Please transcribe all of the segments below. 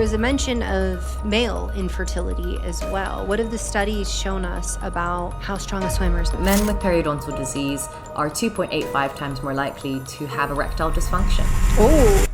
was a mention of male infertility as well. What have the studies shown us about how strong a swimmer is? Men with periodontal disease are 2.85 times more likely to have erectile dysfunction. Oh.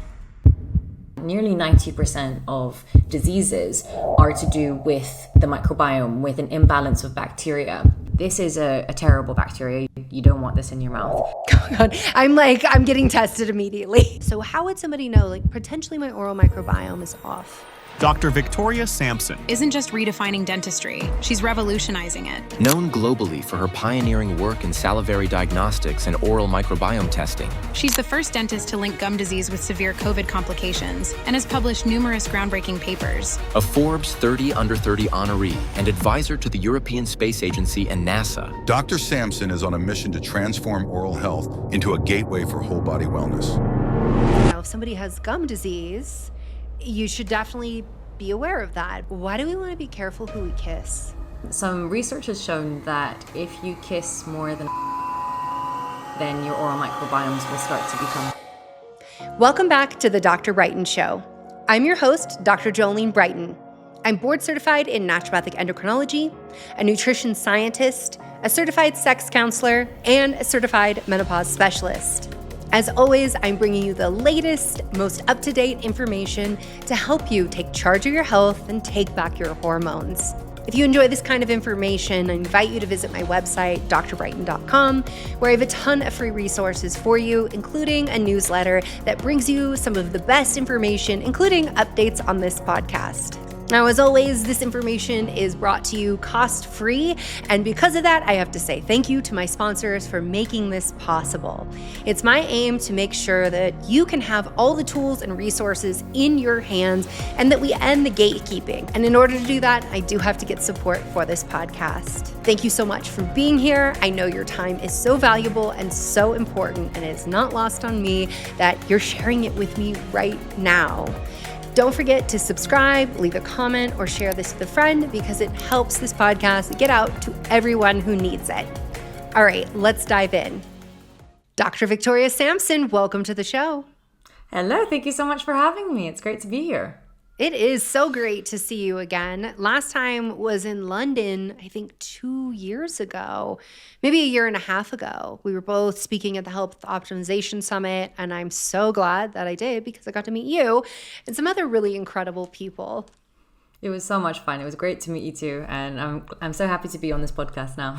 Nearly 90% of diseases are to do with the microbiome, with an imbalance of bacteria. This is a terrible bacteria. You don't want this in your mouth. Oh God. I'm getting tested immediately. So how would somebody know, like, potentially my oral microbiome is off? Dr. Victoria Sampson isn't just redefining dentistry, she's revolutionizing it. Known globally for her pioneering work in salivary diagnostics and oral microbiome testing. She's the first dentist to link gum disease with severe COVID complications and has published numerous groundbreaking papers. A Forbes 30 Under 30 honoree and advisor to the European Space Agency and NASA. Dr. Sampson is on a mission to transform oral health into a gateway for whole body wellness. Now, if somebody has gum disease, you should definitely be aware of that. Why do we want to be careful who we kiss? Some research has shown that if you kiss more than then your oral microbiomes will start to become. Welcome back to the Dr. Brighten Show. I'm your host, Dr. Jolene Brighten. I'm board certified in naturopathic endocrinology, a nutrition scientist, a certified sex counselor, and a certified menopause specialist. As always, I'm bringing you the latest, most up-to-date information to help you take charge of your health and take back your hormones. If you enjoy this kind of information, I invite you to visit my website, drbrighten.com, where I have a ton of free resources for you, including a newsletter that brings you some of the best information, including updates on this podcast. Now, as always, this information is brought to you cost-free, and because of that, I have to say thank you to my sponsors for making this possible. It's my aim to make sure that you can have all the tools and resources in your hands and that we end the gatekeeping. And in order to do that, I do have to get support for this podcast. Thank you so much for being here. I know your time is so valuable and so important, and it's not lost on me that you're sharing it with me right now. Don't forget to subscribe, leave a comment, or share this with a friend because it helps this podcast get out to everyone who needs it. All right, let's dive in. Dr. Victoria Sampson, welcome to the show. Hello, thank you so much for having me. It's great to be here. It is so great to see you again. Last time was in London, I think 2 years ago, maybe a year and a half ago. We were both speaking at the Health Optimization Summit, and I'm so glad that I did because I got to meet you and some other really incredible people. It was so much fun. It was great to meet you too, and I'm so happy to be on this podcast now.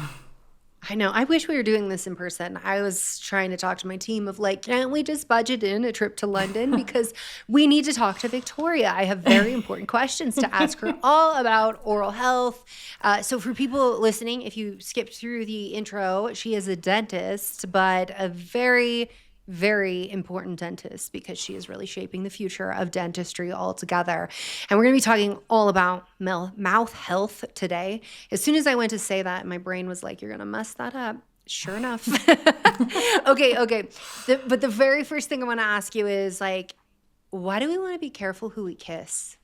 I know. I wish we were doing this in person. I was trying to talk to my team of like, can't we just budget in a trip to London? Because we need to talk to Victoria. I have very important questions to ask her all about oral health. So for people listening, if you skipped through the intro, she is a dentist, but a very important dentist because she is really shaping the future of dentistry altogether. And we're going to be talking all about mouth health today. As soon as I went to say that, my brain was like, you're going to mess that up. Sure enough. Okay. But the very first thing I want to ask you is like, why do we want to be careful who we kiss?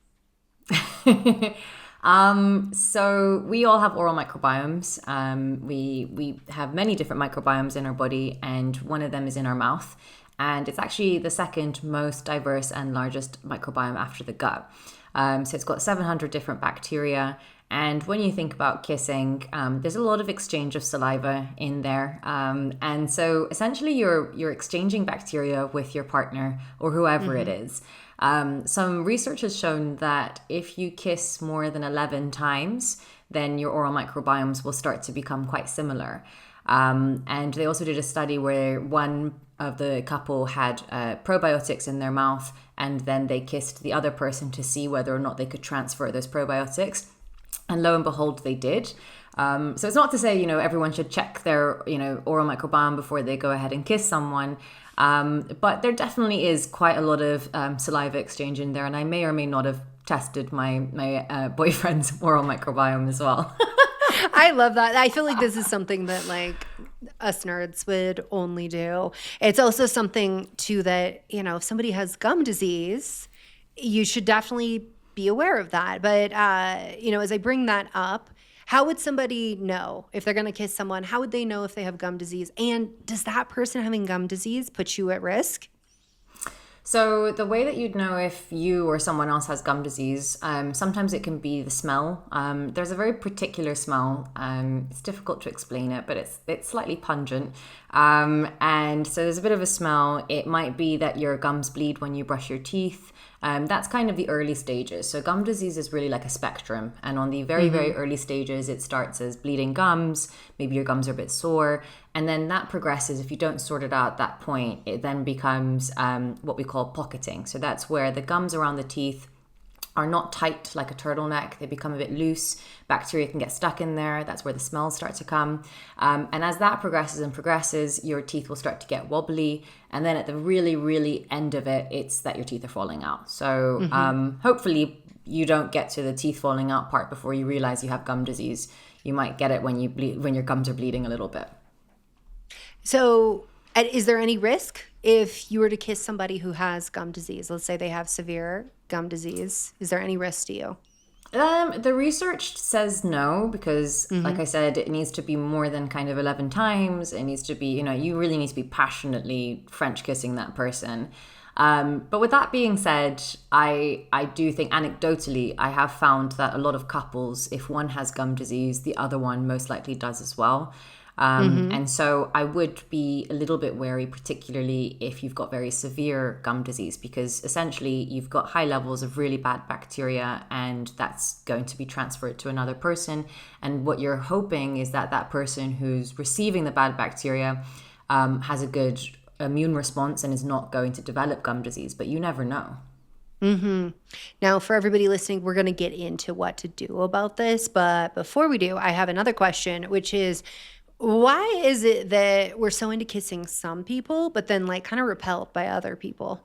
So we all have oral microbiomes. We have many different microbiomes in our body, and one of them is in our mouth. And it's actually the second most diverse and largest microbiome after the gut. So it's got 700 different bacteria. And when you think about kissing, there's a lot of exchange of saliva in there. And so essentially you're exchanging bacteria with your partner or whoever it is. Some research has shown that if you kiss more than 11 times, then your oral microbiomes will start to become quite similar. And they also did a study where one of the couple had probiotics in their mouth, and then they kissed the other person to see whether or not they could transfer those probiotics. And lo and behold, they did. So it's not to say, everyone should check their, oral microbiome before they go ahead and kiss someone. But there definitely is quite a lot of saliva exchange in there. And I may or may not have tested my boyfriend's oral microbiome as well. I love that. I feel like this is something that like us nerds would only do. It's also something too that, if somebody has gum disease, you should definitely be aware of that. But, as I bring that up, how would somebody know if they're going to kiss someone? How would they know if they have gum disease? And does that person having gum disease put you at risk? So the way that you'd know if you or someone else has gum disease, sometimes it can be the smell. There's a very particular smell. It's difficult to explain it, but it's slightly pungent. And so there's a bit of a smell. It might be that your gums bleed when you brush your teeth. That's kind of the early stages. So gum disease is really like a spectrum. And on the very, very early stages, it starts as bleeding gums. Maybe your gums are a bit sore. And then that progresses. If you don't sort it out at that point, it then becomes what we call pocketing. So that's where the gums around the teeth are not tight like a turtleneck. They become a bit loose. Bacteria can get stuck in there. That's where the smells start to come. And as that progresses, your teeth will start to get wobbly. And then at the really, really end of it, it's that your teeth are falling out. So hopefully you don't get to the teeth falling out part before you realize you have gum disease. You might get it when your gums are bleeding a little bit. So is there any risk if you were to kiss somebody who has gum disease? Let's say they have severe gum disease. Is there any risk to you? The research says no, because like I said, it needs to be more than kind of 11 times. It needs to be, you really need to be passionately French kissing that person. But with that being said, I do think anecdotally, I have found that a lot of couples, if one has gum disease, the other one most likely does as well. And so I would be a little bit wary, particularly if you've got very severe gum disease, because essentially you've got high levels of really bad bacteria and that's going to be transferred to another person. And what you're hoping is that that person who's receiving the bad bacteria has a good immune response and is not going to develop gum disease, but you never know. Now, for everybody listening, we're going to get into what to do about this. But before we do, I have another question, which is, why is it that we're so into kissing some people, but then like kind of repelled by other people?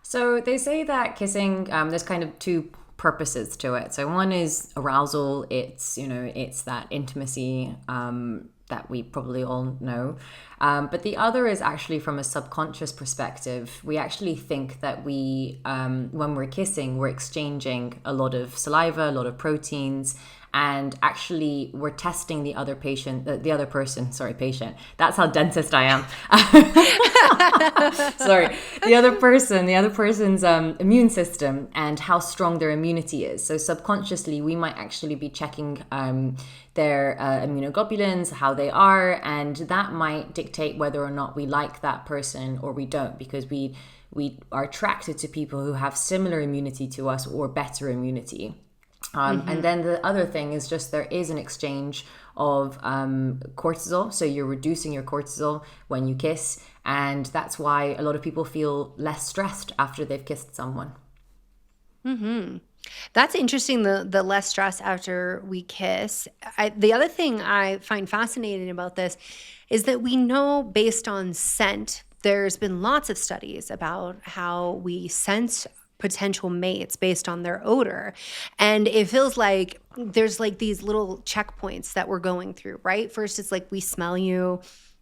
So they say that kissing, there's kind of two purposes to it. So one is arousal. It's, it's that intimacy that we probably all know. But the other is actually from a subconscious perspective. We actually think that when we're kissing, we're exchanging a lot of saliva, a lot of proteins, and actually we're testing the other patient. That's how dentist I am. Sorry. The other person's immune system and how strong their immunity is. So subconsciously, we might actually be checking their immunoglobulins, how they are, and that might dictate whether or not we like that person or we don't, because we are attracted to people who have similar immunity to us or better immunity. And then the other thing is just there is an exchange of cortisol. So you're reducing your cortisol when you kiss. And that's why a lot of people feel less stressed after they've kissed someone. That's interesting, the less stress after we kiss. The other thing I find fascinating about this is that we know based on scent, there's been lots of studies about how we sense potential mates based on their odor. And it feels like there's like these little checkpoints that we're going through, right? First, it's like we smell you,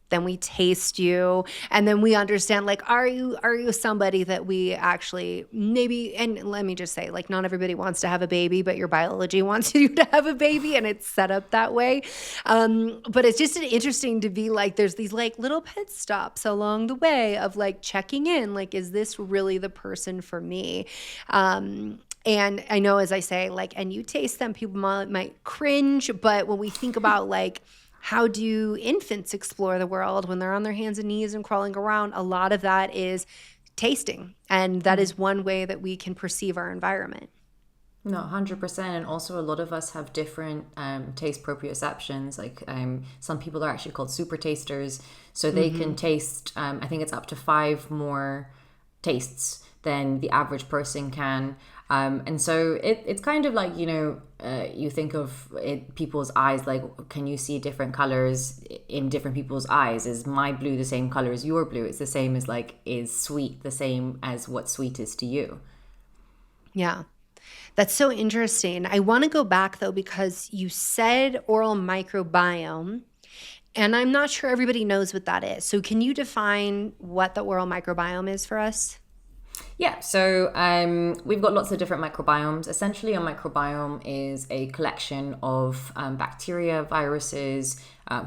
then we taste you, and then we understand, like, are you somebody that we actually maybe, and let me just say, like, not everybody wants to have a baby, but your biology wants you to have a baby and it's set up that way. But it's just interesting to be like, there's these like little pit stops along the way of like checking in, like, is this really the person for me? And I know, as I say, like, and you taste them, people might cringe, but when we think about like, how do infants explore the world when they're on their hands and knees and crawling around? A lot of that is tasting. And that is one way that we can perceive our environment. No, 100%. And also a lot of us have different taste proprioceptions. Like some people are actually called super tasters. So they can taste, I think it's up to 5 more tastes than the average person can. And so it's kind of like, you think of people's eyes, like, can you see different colors in different people's eyes? Is my blue the same color as your blue? It's the same as like, is sweet the same as what sweet is to you? Yeah. That's so interesting. I want to go back though, because you said oral microbiome, and I'm not sure everybody knows what that is. So can you define what the oral microbiome is for us? Yeah, so we've got lots of different microbiomes. Essentially, a microbiome is a collection of bacteria, viruses,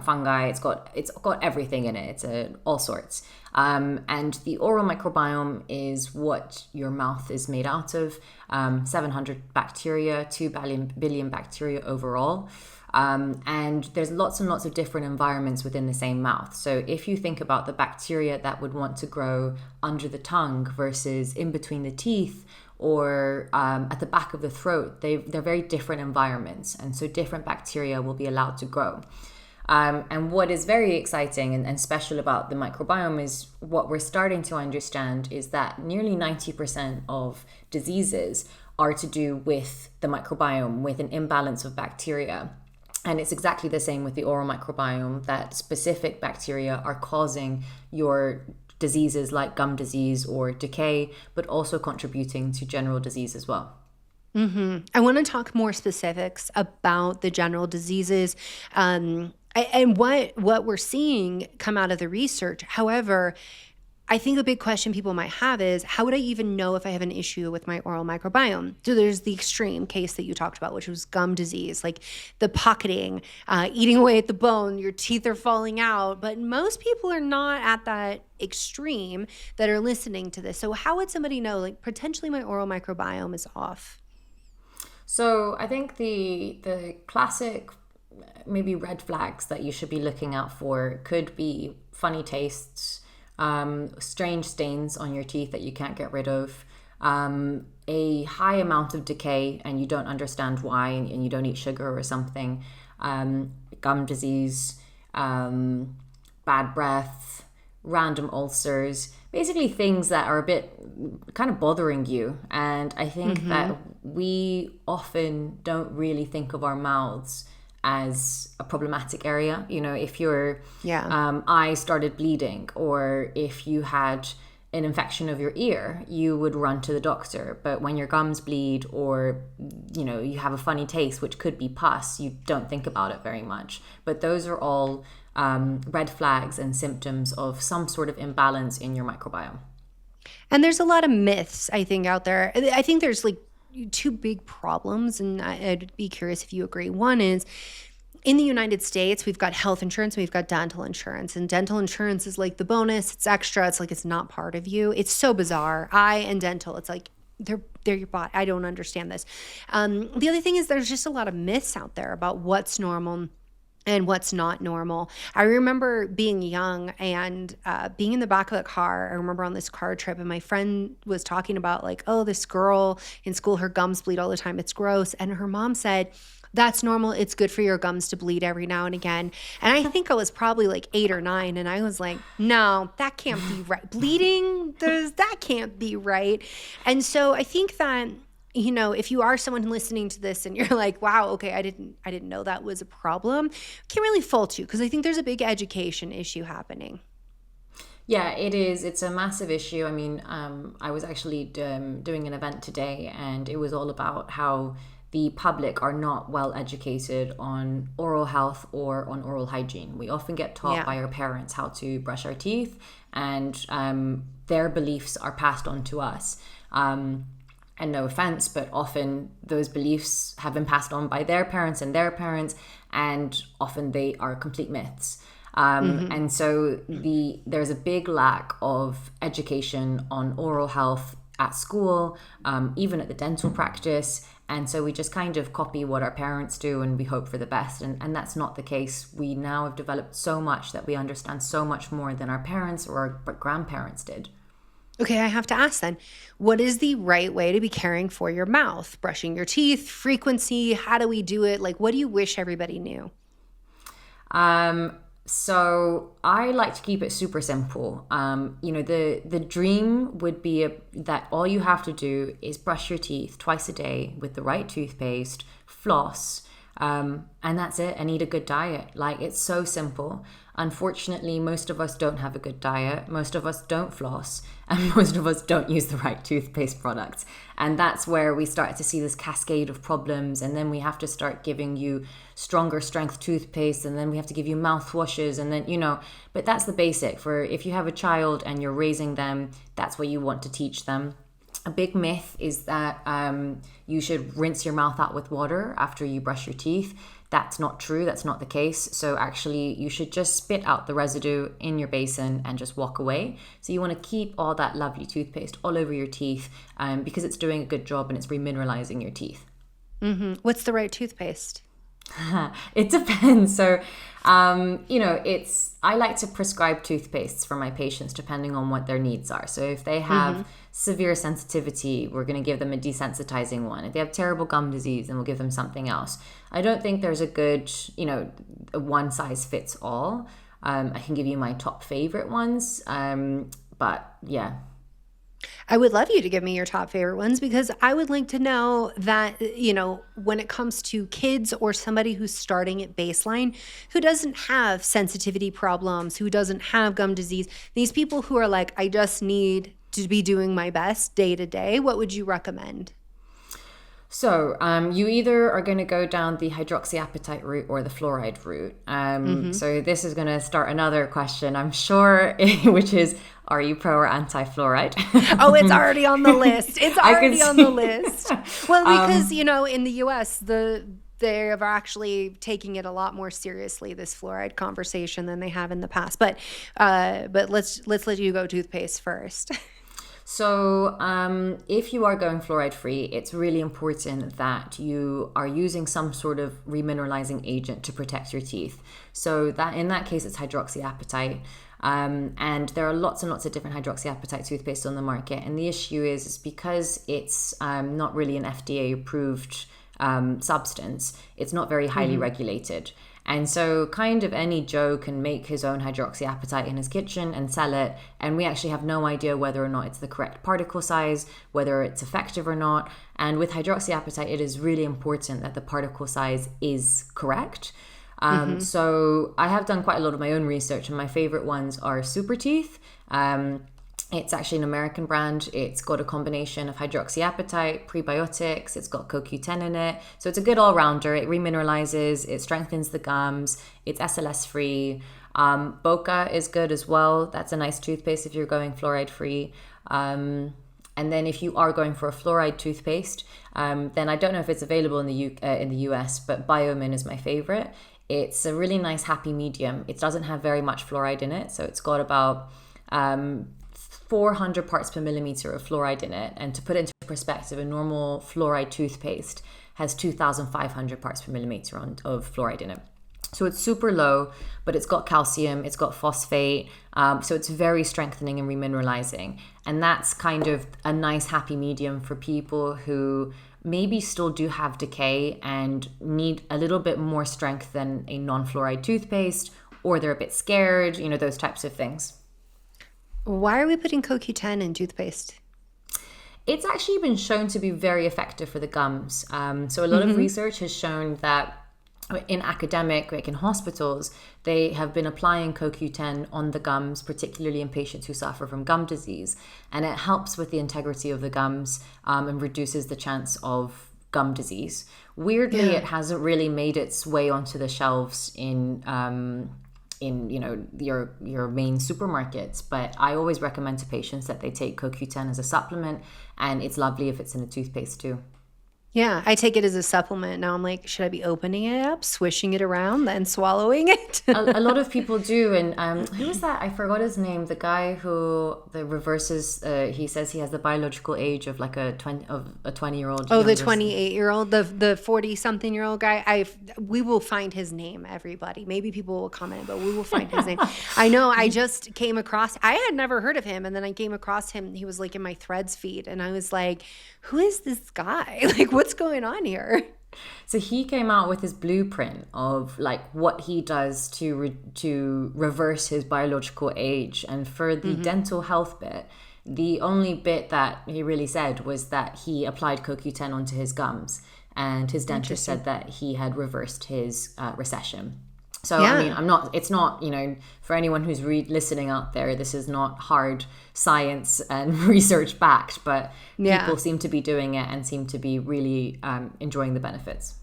fungi. It's got everything in it. It's all sorts. And the oral microbiome is what your mouth is made out of. 700 bacteria, 2 billion bacteria overall. And there's lots and lots of different environments within the same mouth. So if you think about the bacteria that would want to grow under the tongue versus in between the teeth or at the back of the throat, they're very different environments. And so different bacteria will be allowed to grow. And what is very exciting and special about the microbiome is what we're starting to understand is that nearly 90% of diseases are to do with the microbiome, with an imbalance of bacteria. And it's exactly the same with the oral microbiome, that specific bacteria are causing your diseases like gum disease or decay, but also contributing to general disease as well. Mm-hmm. I want to talk more specifics about the general diseases and what we're seeing come out of the research. However, I think a big question people might have is, how would I even know if I have an issue with my oral microbiome? So there's the extreme case that you talked about, which was gum disease, like the pocketing, eating away at the bone, your teeth are falling out. But most people are not at that extreme that are listening to this. So how would somebody know, like, potentially my oral microbiome is off? So I think the classic maybe red flags that you should be looking out for could be funny tastes, strange stains on your teeth that you can't get rid of, a high amount of decay and you don't understand why, and you don't eat sugar or something, gum disease, bad breath, random ulcers, basically things that are a bit kind of bothering you. And I think that we often don't really think of our mouths as a problematic area. You know, if your eye started bleeding, or if you had an infection of your ear, you would run to the doctor. But when your gums bleed, or you know, you have a funny taste, which could be pus, you don't think about it very much. But those are all red flags and symptoms of some sort of imbalance in your microbiome. And there's a lot of myths, I think, out there. I think there's like two big problems, and I'd be curious if you agree. One is, in the United States, we've got health insurance, we've got dental insurance, and dental insurance is like the bonus. It's extra. It's like it's not part of you. It's so bizarre. Eye and dental, it's like they're your body. I don't understand this. The other thing is, there's just a lot of myths out there about what's normal and what's not normal. I remember being young and being in the back of the car. I remember on this car trip, and my friend was talking about like, oh, this girl in school, her gums bleed all the time. It's gross. And her mom said, that's normal. It's good for your gums to bleed every now and again. And I think I was probably like 8 or 9. And I was like, no, that can't be right. Bleeding, that can't be right. And so I think that, you know, if you are someone listening to this and you're like, wow, okay, I didn't know that was a problem, can't really fault you, because I think there's a big education issue happening. Yeah, it is. It's a massive issue. I mean, I was actually doing an event today, and it was all about how the public are not well educated on oral health or on oral hygiene. We often get taught by our parents how to brush our teeth, and their beliefs are passed on to us. And no offense, but often those beliefs have been passed on by their parents, and often they are complete myths. And so there's a big lack of education on oral health at school, even at the dental practice. And so we just kind of copy what our parents do, and we hope for the best. And that's not the case. We now have developed so much that we understand so much more than our parents or our grandparents did. Okay, I have to ask then, what is the right way to be caring for your mouth? Brushing your teeth, frequency, how do we do it? Like, what do you wish everybody knew? So I like to keep it super simple. You know, the dream would be that all you have to do is brush your teeth twice a day with the right toothpaste, floss, And that's it. And eat a good diet. Like, it's so simple. Unfortunately, most of us don't have a good diet. Most of us don't floss, and most of us don't use the right toothpaste products. And that's where we start to see this cascade of problems. And then we have to start giving you stronger strength toothpaste, and then we have to give you mouthwashes, and then, but that's the basic. For if you have a child and you're raising them, that's what you want to teach them. A big myth is that you should rinse your mouth out with water after you brush your teeth. That's not true. That's not the case. So actually, you should just spit out the residue in your basin and just walk away. So you want to keep all that lovely toothpaste all over your teeth because it's doing a good job and it's remineralizing your teeth. Mm-hmm. What's the right toothpaste? It depends. So, I like to prescribe toothpastes for my patients depending on what their needs are. So if they have severe sensitivity, we're going to give them a desensitizing one. If they have terrible gum disease, then we'll give them something else. I don't think there's a good, a one size fits all. I can give you my top favorite ones. But yeah. I would love you to give me your top favorite ones, because I would like to know that, when it comes to kids or somebody who's starting at baseline, who doesn't have sensitivity problems, who doesn't have gum disease, these people who are like, I just need to be doing my best day to day, what would you recommend? So you either are going to go down the hydroxyapatite route or the fluoride route. So this is going to start another question, I'm sure, which is, are you pro or anti-fluoride? Oh, it's already on the list. It's already on the list. Well, because, in the U.S., they are actually taking it a lot more seriously, this fluoride conversation, than they have in the past. But let's let you go toothpaste first. So if you are going fluoride free, it's really important that you are using some sort of remineralizing agent to protect your teeth. So that in that case, it's hydroxyapatite. And there are lots and lots of different hydroxyapatite toothpaste on the market. And the issue is because it's not really an FDA approved substance, it's not very highly regulated. And so kind of any Joe can make his own hydroxyapatite in his kitchen and sell it. And we actually have no idea whether or not it's the correct particle size, whether it's effective or not. And with hydroxyapatite, it is really important that the particle size is correct. So I have done quite a lot of my own research, and my favorite ones are Super Teeth. It's actually an American brand. It's got a combination of hydroxyapatite, prebiotics, it's got CoQ10 in it. So it's a good all-rounder. It remineralizes, it strengthens the gums, it's SLS free. Boca is good as well. That's a nice toothpaste if you're going fluoride free. And then if you are going for a fluoride toothpaste, then I don't know if it's available in the US, but Biomin is my favorite. It's a really nice happy medium. It doesn't have very much fluoride in it. So it's got about 400 parts per millimeter of fluoride in it. And to put it into perspective, a normal fluoride toothpaste has 2,500 parts per millimeter of fluoride in it. So it's super low, but it's got calcium, it's got phosphate. So it's very strengthening and remineralizing. And that's kind of a nice happy medium for people who maybe still do have decay and need a little bit more strength than a non-fluoride toothpaste, or they're a bit scared, those types of things. Why are we putting CoQ10 in toothpaste? It's actually been shown to be very effective for the gums. So a lot of research has shown that in in hospitals, they have been applying CoQ10 on the gums, particularly in patients who suffer from gum disease. And it helps with the integrity of the gums and reduces the chance of gum disease. Weirdly, it hasn't really made its way onto the shelves in your main supermarkets, but I always recommend to patients that they take CoQ10 as a supplement, and it's lovely if it's in a toothpaste too. Yeah, I take it as a supplement. Now I'm like, should I be opening it up, swishing it around, then swallowing it? a lot of people do. And who was that? I forgot his name. The guy who reverses, he says he has the biological age of like a 20-year-old. Oh, the 28-year-old, the 40-something-year-old guy. We will find his name, everybody. Maybe people will comment, but we will find his name. I know, I just came across, I had never heard of him. And then I came across him. He was like in my Threads feed. And I was like, who is this guy? Like, what's going on here? So he came out with his blueprint of like what he does to reverse his biological age. And for the dental health bit, the only bit that he really said was that he applied CoQ10 onto his gums. and his dentist said that he had reversed his recession. So, I mean, it's not, for anyone who's listening out there, this is not hard science and research backed, but people seem to be doing it and seem to be really enjoying the benefits.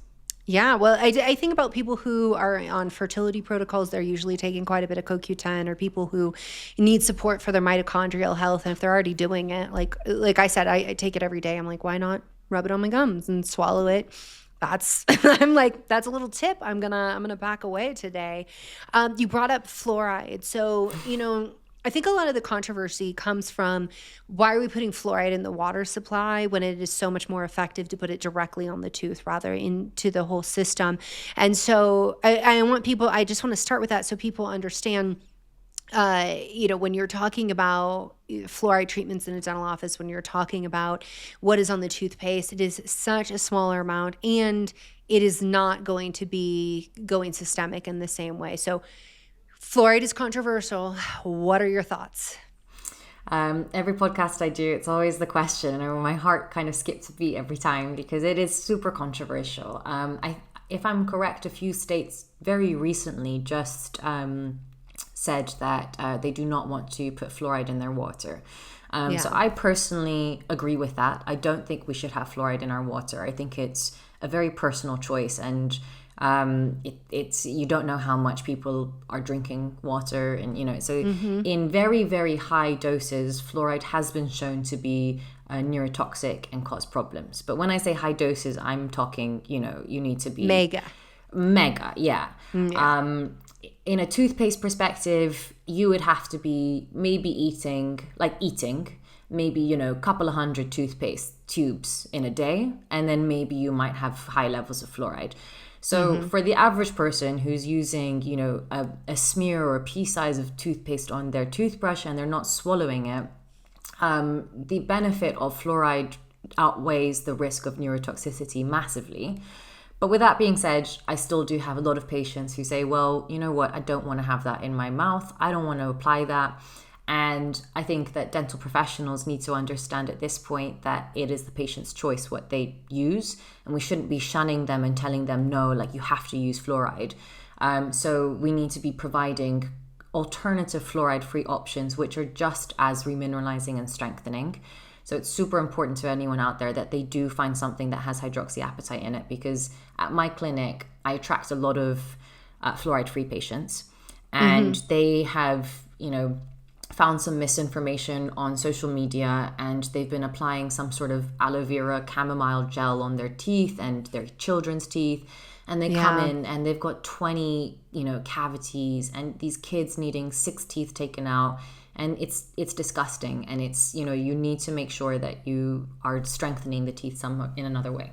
Yeah, well, I think about people who are on fertility protocols. They're usually taking quite a bit of CoQ10, or people who need support for their mitochondrial health. And if they're already doing it, like I said, I take it every day. I'm like, why not rub it on my gums and swallow it? I'm like, that's a little tip I'm gonna back away today. You brought up fluoride. So, I think a lot of the controversy comes from, why are we putting fluoride in the water supply when it is so much more effective to put it directly on the tooth rather into the whole system? And so I just want to start with that so people understand, when you're talking about fluoride treatments in a dental office, when you're talking about what is on the toothpaste, it is such a smaller amount, and it is not going to be going systemic in the same way. So fluoride is controversial. What are your thoughts? Every podcast I do, it's always the question, and my heart kind of skips a beat every time because it is super controversial. If I'm correct, a few states very recently just said that they do not want to put fluoride in their water. So I personally agree with that. I don't think we should have fluoride in our water. I think it's a very personal choice, and it's you don't know how much people are drinking water, and so in very, very high doses, fluoride has been shown to be neurotoxic and cause problems. But when I say high doses, I'm talking you need to be mega, yeah. In a toothpaste perspective, you would have to be maybe eating maybe a couple of hundred toothpaste tubes in a day, and then maybe you might have high levels of fluoride. So for the average person who's using, a smear or a pea size of toothpaste on their toothbrush and they're not swallowing it, the benefit of fluoride outweighs the risk of neurotoxicity massively. But with that being said, I still do have a lot of patients who say, well, you know what, I don't want to have that in my mouth. I don't want to apply that. And I think that dental professionals need to understand at this point that it is the patient's choice what they use, and we shouldn't be shunning them and telling them, no, you have to use fluoride. So we need to be providing alternative fluoride-free options, which are just as remineralizing and strengthening. So it's super important to anyone out there that they do find something that has hydroxyapatite in it, because at my clinic, I attract a lot of fluoride-free patients, and they have, found some misinformation on social media, and they've been applying some sort of aloe vera chamomile gel on their teeth and their children's teeth, and they come in and they've got 20 cavities, and these kids needing 6 teeth taken out, and it's disgusting. And it's you need to make sure that you are strengthening the teeth some in another way.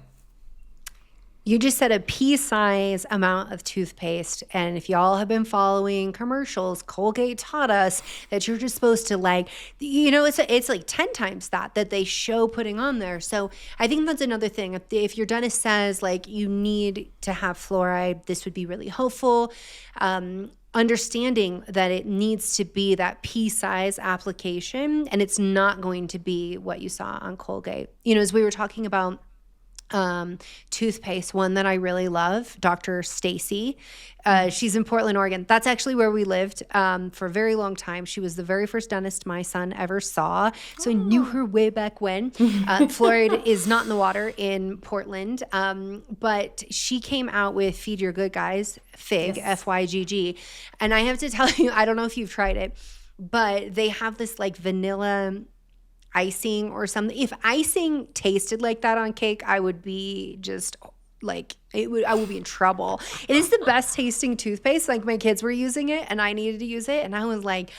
You just said a pea-size amount of toothpaste, and if y'all have been following commercials, Colgate taught us that you're just supposed to it's like 10 times that they show putting on there. So I think that's another thing. If your dentist says you need to have fluoride, this would be really helpful. Understanding that it needs to be that pea-size application, and it's not going to be what you saw on Colgate. As we were talking about toothpaste, one that I really love, Dr. Stacy. She's in Portland, Oregon. That's actually where we lived for a very long time. She was the very first dentist my son ever saw. So I knew her way back when. Fluoride is not in the water in Portland. But she came out with Feed Your Good Guys, FIG, FYGG. And I have to tell you, I don't know if you've tried it, but they have this vanilla icing or something. If icing tasted like that on cake, I would be just I would be in trouble. It is the best tasting toothpaste. My kids were using it and I needed to use it, and I was like,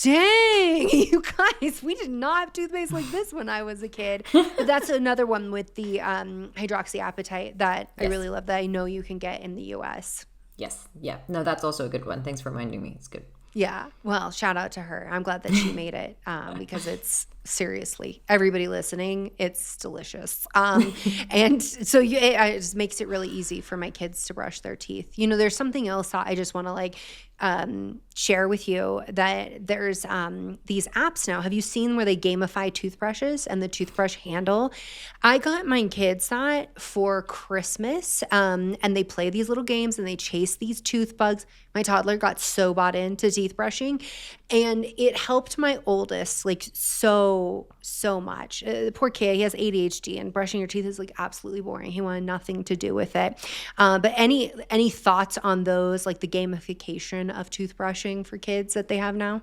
dang, you guys, we did not have toothpaste like this when I was a kid. But that's another one with the hydroxyapatite that I really love, that I know you can get in the US. Yes. Yeah. No, that's also a good one. Thanks for reminding me. It's good. Yeah. Well, shout out to her. I'm glad that she made it because it's seriously, everybody listening, it's delicious. And so it just makes it really easy for my kids to brush their teeth. There's something else I just want to share with you that there's these apps now. Have you seen where they gamify toothbrushes and the toothbrush handle? I got my kids that for Christmas, and they play these little games and they chase these tooth bugs. My toddler got so bought into teeth brushing, and it helped my oldest like so much. The poor kid, he has ADHD, and brushing your teeth is like absolutely boring. He wanted nothing to do with it. But any thoughts on those, like the gamification of toothbrushing for kids that they have now?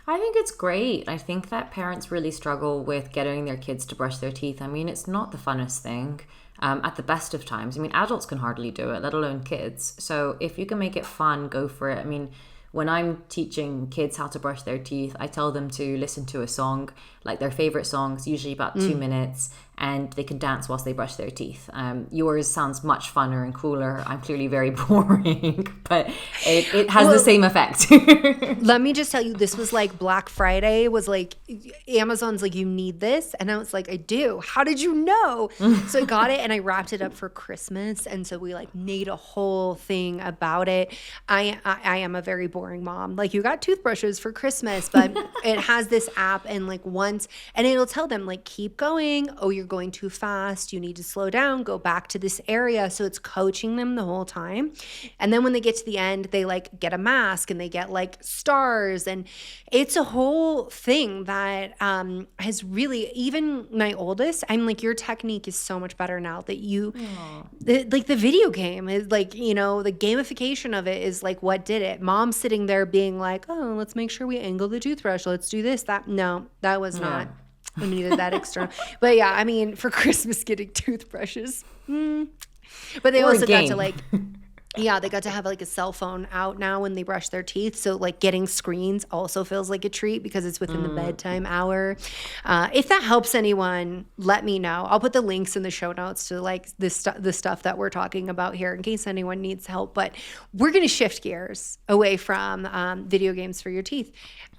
I think it's great. I think that parents really struggle with getting their kids to brush their teeth. I mean, it's not the funnest thing at the best of times. I mean, adults can hardly do it, let alone kids. So if you can make it fun, go for it. I mean, when I'm teaching kids how to brush their teeth, I tell them to listen to a song, like their favorite songs, usually about 2 minutes, and they can dance whilst they brush their teeth. Yours sounds much funner and cooler. I'm clearly very boring, but it has the same effect. Let me just tell you, this was like Black Friday was like, Amazon's like, you need this. And I was like, I do. How did you know? So I got it and I wrapped it up for Christmas. And so we like made a whole thing about it. I am a very boring mom. Like, you got toothbrushes for Christmas, but it has this app, and like once, and it'll tell them like, keep going. Oh, you're going too fast. You need to slow down, go back to this area. So it's coaching them the whole time. And then when they get to the end, they like get a mask and they get like stars. And it's a whole thing that has really, even my oldest, I'm like, your technique is so much better now that you, like the video game is like, you know, the gamification of it is like what did it. Mom's sitting there being like, oh, let's make sure we angle the toothbrush. Let's do this, that. No, that was not. I needed that external. But yeah, I mean, for Christmas, getting toothbrushes. But they also got to like, yeah, they got to have like a cell phone out now when they brush their teeth. So like getting screens also feels like a treat because it's within the bedtime hour. If that helps anyone, let me know. I'll put the links in the show notes to like the stuff that we're talking about here in case anyone needs help. But we're going to shift gears away from video games for your teeth.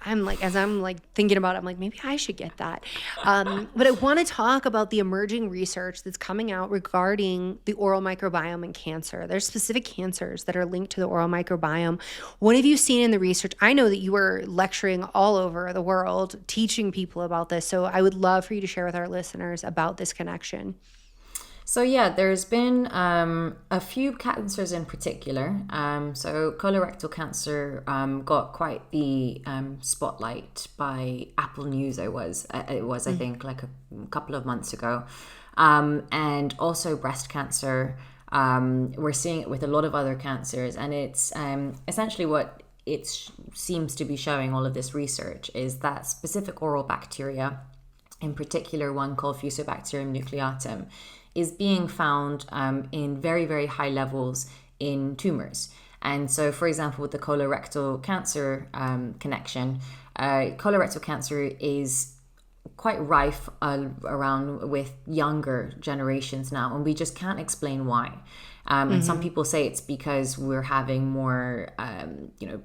I'm like, as I'm like thinking about it, I'm like, maybe I should get that. But I want to talk about the emerging research that's coming out regarding the oral microbiome and cancer. There's specific cancers that are linked to the oral microbiome. What have you seen in the research? I know that you were lecturing all over the world, teaching people about this. So I would love for you to share with our listeners about this connection. So yeah, there's been a few cancers in particular. So colorectal cancer got quite the spotlight by Apple News. It was I think like a couple of months ago, and also breast cancer. We're seeing it with a lot of other cancers, and it's essentially what it seems to be showing. All of this research is that specific oral bacteria, in particular one called Fusobacterium nucleatum, is being found in very, very high levels in tumors. And so, for example, with the colorectal cancer connection, colorectal cancer is quite rife around with younger generations now, and we just can't explain why. And some people say it's because we're having more,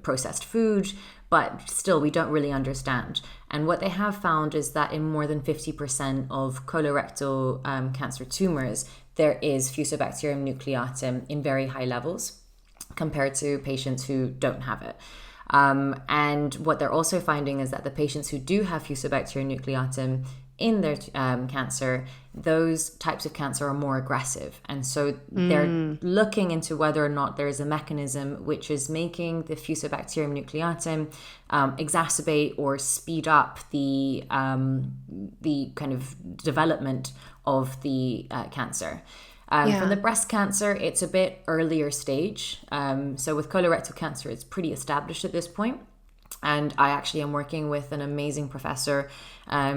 processed food, but still we don't really understand. And what they have found is that in more than 50% of colorectal cancer tumors, there is Fusobacterium nucleatum in very high levels compared to patients who don't have it. And what they're also finding is that the patients who do have Fusobacterium nucleatum in their cancer, those types of cancer are more aggressive. And so they're looking into whether or not there is a mechanism which is making the Fusobacterium nucleatum exacerbate or speed up the kind of development of the cancer. From the breast cancer, it's a bit earlier stage. So with colorectal cancer, it's pretty established at this point. And I actually am working with an amazing professor.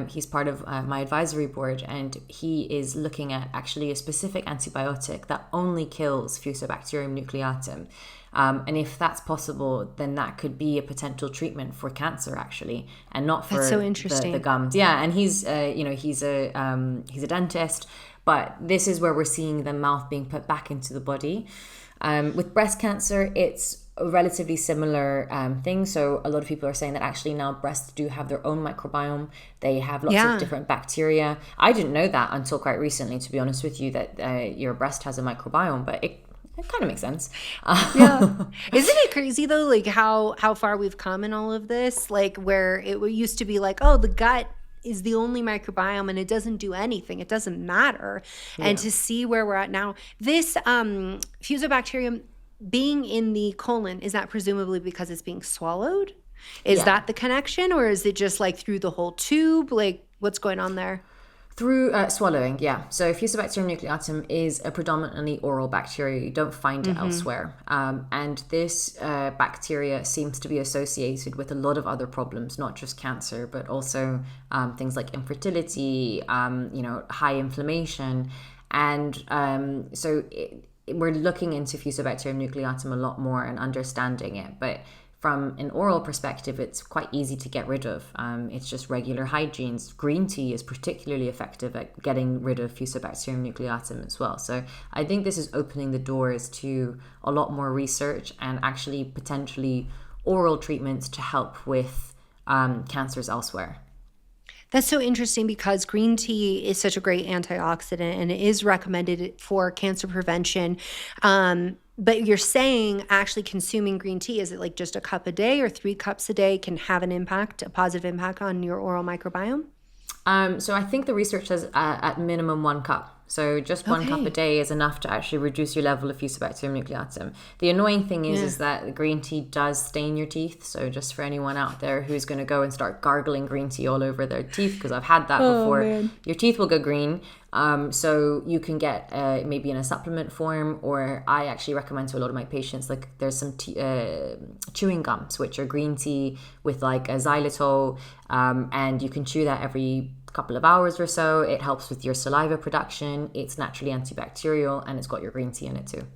He's part of my advisory board, and he is looking at actually a specific antibiotic that only kills Fusobacterium nucleatum. And if that's possible, then that could be a potential treatment for cancer, actually, and not for the gums. Yeah, and he's a dentist, but this is where we're seeing the mouth being put back into the body. With breast cancer, it's a relatively similar thing. So a lot of people are saying that actually now breasts do have their own microbiome. They have lots of different bacteria. I didn't know that until quite recently, to be honest with you, that your breast has a microbiome, but It kind of makes sense. Yeah. Isn't it crazy though, like how far we've come in all of this? Like where it used to be like, oh, the gut is the only microbiome and it doesn't do anything. It doesn't matter. Yeah. And to see where we're at now, this Fusobacterium being in the colon, is that presumably because it's being swallowed? Is that the connection, or is it just like through the whole tube? Like what's going on there? Through swallowing, yeah. So Fusobacterium nucleatum is a predominantly oral bacteria. You don't find it elsewhere. And this bacteria seems to be associated with a lot of other problems, not just cancer, but also things like infertility, high inflammation. And we're looking into Fusobacterium nucleatum a lot more and understanding it. But from an oral perspective, it's quite easy to get rid of. It's just regular hygiene. Green tea is particularly effective at getting rid of Fusobacterium nucleatum as well. So I think this is opening the doors to a lot more research and actually potentially oral treatments to help with cancers elsewhere. That's so interesting because green tea is such a great antioxidant and it is recommended for cancer prevention. But you're saying actually consuming green tea, is it like just a cup a day or 3 cups a day can have an impact, a positive impact on your oral microbiome? So I think the research says at minimum 1 cup. So just 1 cup a day is enough to actually reduce your level of Fusobacterium nucleatum. The annoying thing is that the green tea does stain your teeth. So just for anyone out there who's going to go and start gargling green tea all over their teeth, because I've had that before, your teeth will go green. So you can get maybe in a supplement form, or I actually recommend to a lot of my patients, like there's some chewing gums, which are green tea with like a xylitol, and you can chew that every couple of hours or so. It helps with your saliva production. It's naturally antibacterial, and it's got your green tea in it too.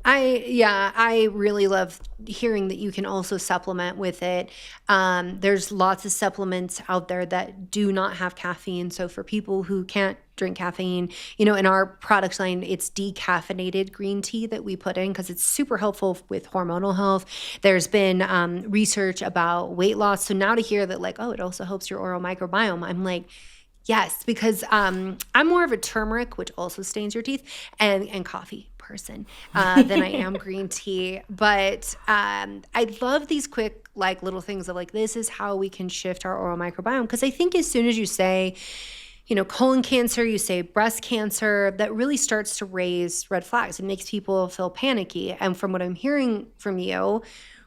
I really love hearing that you can also supplement with it. There's lots of supplements out there that do not have caffeine. So for people who can't drink caffeine, in our product line, it's decaffeinated green tea that we put in because it's super helpful with hormonal health. There's been research about weight loss. So now to hear that like, oh, it also helps your oral microbiome, I'm like, yes, because I'm more of a turmeric, which also stains your teeth, and coffee person than I am green tea. But I love these quick like little things of like, this is how we can shift our oral microbiome. Because I think as soon as you say, colon cancer, you say breast cancer, that really starts to raise red flags. It makes people feel panicky. And from what I'm hearing from you,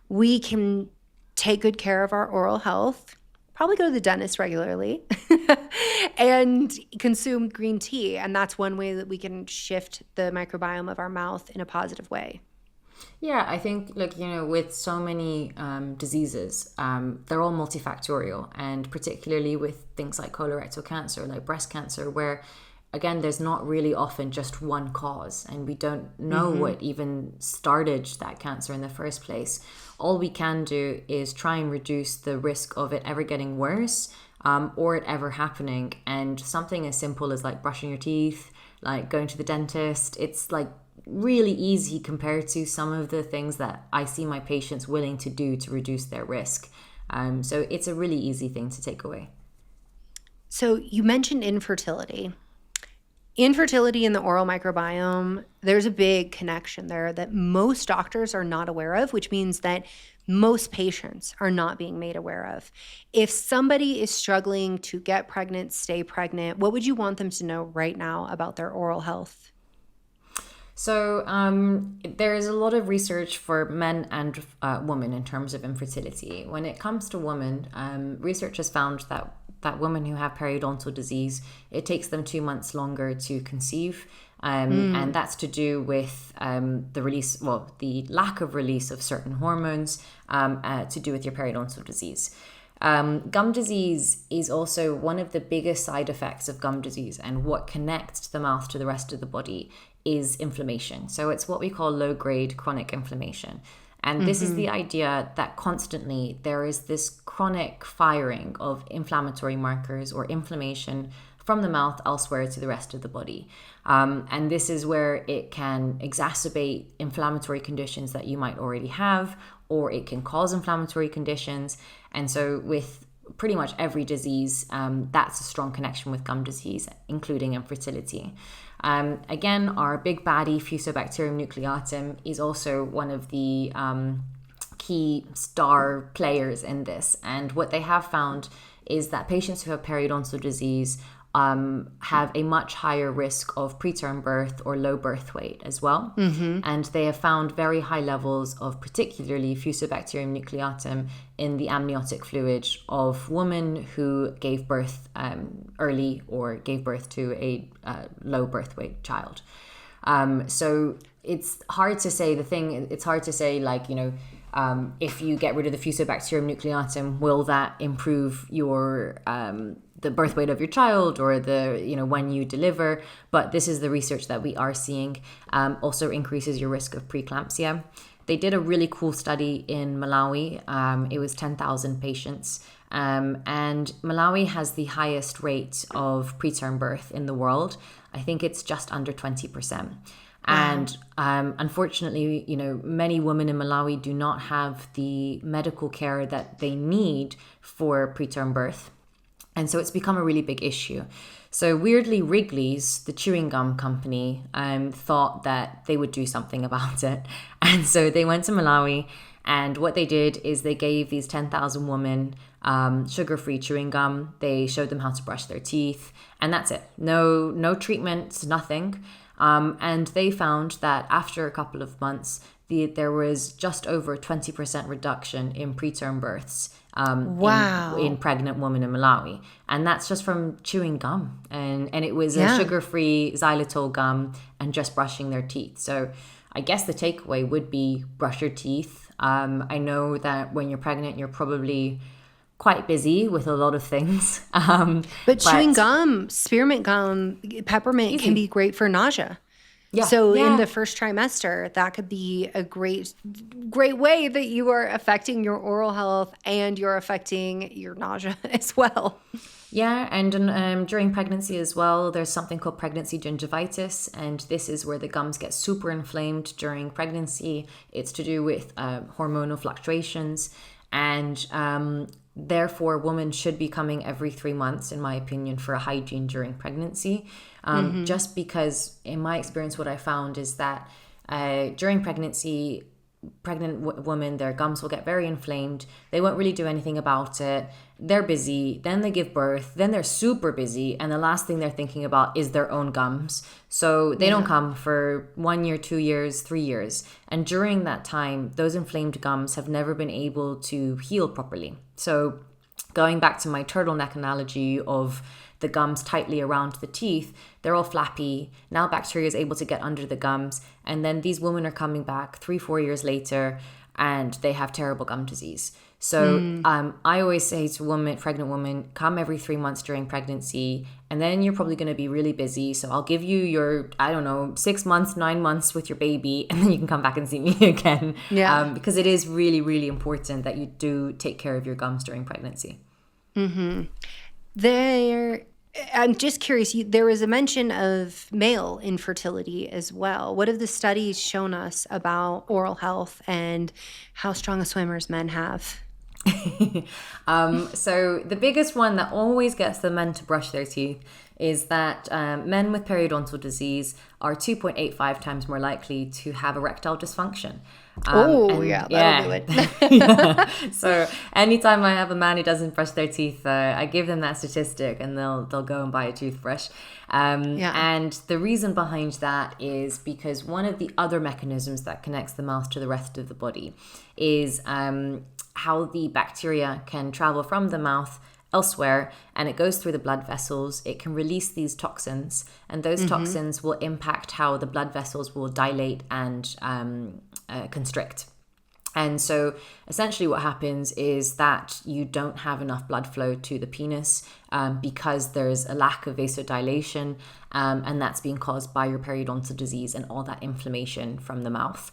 we can take good care of our oral health, probably go to the dentist regularly, and consume green tea. And that's one way that we can shift the microbiome of our mouth in a positive way. Yeah, I think, with so many diseases, they're all multifactorial, and particularly with things like colorectal cancer, like breast cancer, where, again, there's not really often just one cause, and we don't know what even started that cancer in the first place. All we can do is try and reduce the risk of it ever getting worse, or it ever happening. And something as simple as like brushing your teeth, like going to the dentist, it's like really easy compared to some of the things that I see my patients willing to do to reduce their risk. So it's a really easy thing to take away. So you mentioned infertility. Infertility in the oral microbiome, there's a big connection there that most doctors are not aware of, which means that most patients are not being made aware of. If somebody is struggling to get pregnant, stay pregnant, what would you want them to know right now about their oral health? So there is a lot of research for men and women in terms of infertility. When it comes to women, research has found that women who have periodontal disease, it takes them 2 months longer to conceive. And that's to do with the lack of release of certain hormones to do with your periodontal disease. Gum disease is also one of the biggest side effects of gum disease, and what connects the mouth to the rest of the body is inflammation. So it's what we call low-grade chronic inflammation. And this is the idea that constantly there is this chronic firing of inflammatory markers or inflammation from the mouth elsewhere to the rest of the body. And this is where it can exacerbate inflammatory conditions that you might already have, or it can cause inflammatory conditions. And so with pretty much every disease, that's a strong connection with gum disease, including infertility. Again, our big baddie, Fusobacterium nucleatum, is also one of the key star players in this. And what they have found is that patients who have periodontal disease have a much higher risk of preterm birth or low birth weight as well. And they have found very high levels of particularly Fusobacterium nucleatum in the amniotic fluid of women who gave birth early or gave birth to a low birth weight child. So it's hard to say if you get rid of the Fusobacterium nucleatum, will that improve your the birth weight of your child or when you deliver? But this is the research that we are seeing. Also increases your risk of preeclampsia. They did a really cool study in Malawi. It was 10,000 patients. And Malawi has the highest rate of preterm birth in the world. I think it's just under 20%. And unfortunately, many women in Malawi do not have the medical care that they need for preterm birth. And so it's become a really big issue. So weirdly, Wrigley's, the chewing gum company, thought that they would do something about it. And so they went to Malawi, and what they did is they gave these 10,000 women sugar-free chewing gum. They showed them how to brush their teeth, and that's it. No treatment, nothing. And they found that after a couple of months, there was just over a 20% reduction in preterm births in pregnant women in Malawi. And that's just from chewing gum. And it was a sugar-free xylitol gum and just brushing their teeth. So I guess the takeaway would be brush your teeth. I know that when you're pregnant, you're probably quite busy with a lot of things. But chewing gum, spearmint gum, peppermint can be great for nausea. In the first trimester, that could be a great way that you are affecting your oral health and you're affecting your nausea as well. Yeah, and during pregnancy as well, there's something called pregnancy gingivitis, and this is where the gums get super inflamed during pregnancy. It's to do with hormonal fluctuations, and therefore, women should be coming every 3 months, in my opinion, for a hygiene during pregnancy. Just because, in my experience, what I found is that during pregnancy, pregnant women, their gums will get very inflamed. They won't really do anything about it. They're busy. Then they give birth. Then they're super busy. And the last thing they're thinking about is their own gums. So they don't come for 1 year, 2 years, 3 years. And during that time, those inflamed gums have never been able to heal properly. So going back to my turtleneck analogy of the gums tightly around the teeth, they're all flappy. Now bacteria is able to get under the gums. And then these women are coming back 3-4 years later and they have terrible gum disease. So I always say to pregnant women, come every 3 months during pregnancy, and then you're probably going to be really busy. So I'll give you your, 6 months, 9 months with your baby, and then you can come back and see me again. Because it is really, really important that you do take care of your gums during pregnancy. I'm just curious, there was a mention of male infertility as well. What have the studies shown us about oral health and how strong a swimmers men have? So the biggest one that always gets the men to brush their teeth is that men with periodontal disease are 2.85 times more likely to have erectile dysfunction. That'll do it. So anytime I have a man who doesn't brush their teeth, I give them that statistic and they'll go and buy a toothbrush. And the reason behind that is because one of the other mechanisms that connects the mouth to the rest of the body is how the bacteria can travel from the mouth elsewhere, and it goes through the blood vessels. It can release these toxins, and those toxins will impact how the blood vessels will dilate and constrict. And so essentially what happens is that you don't have enough blood flow to the penis because there's a lack of vasodilation, and that's being caused by your periodontal disease and all that inflammation from the mouth.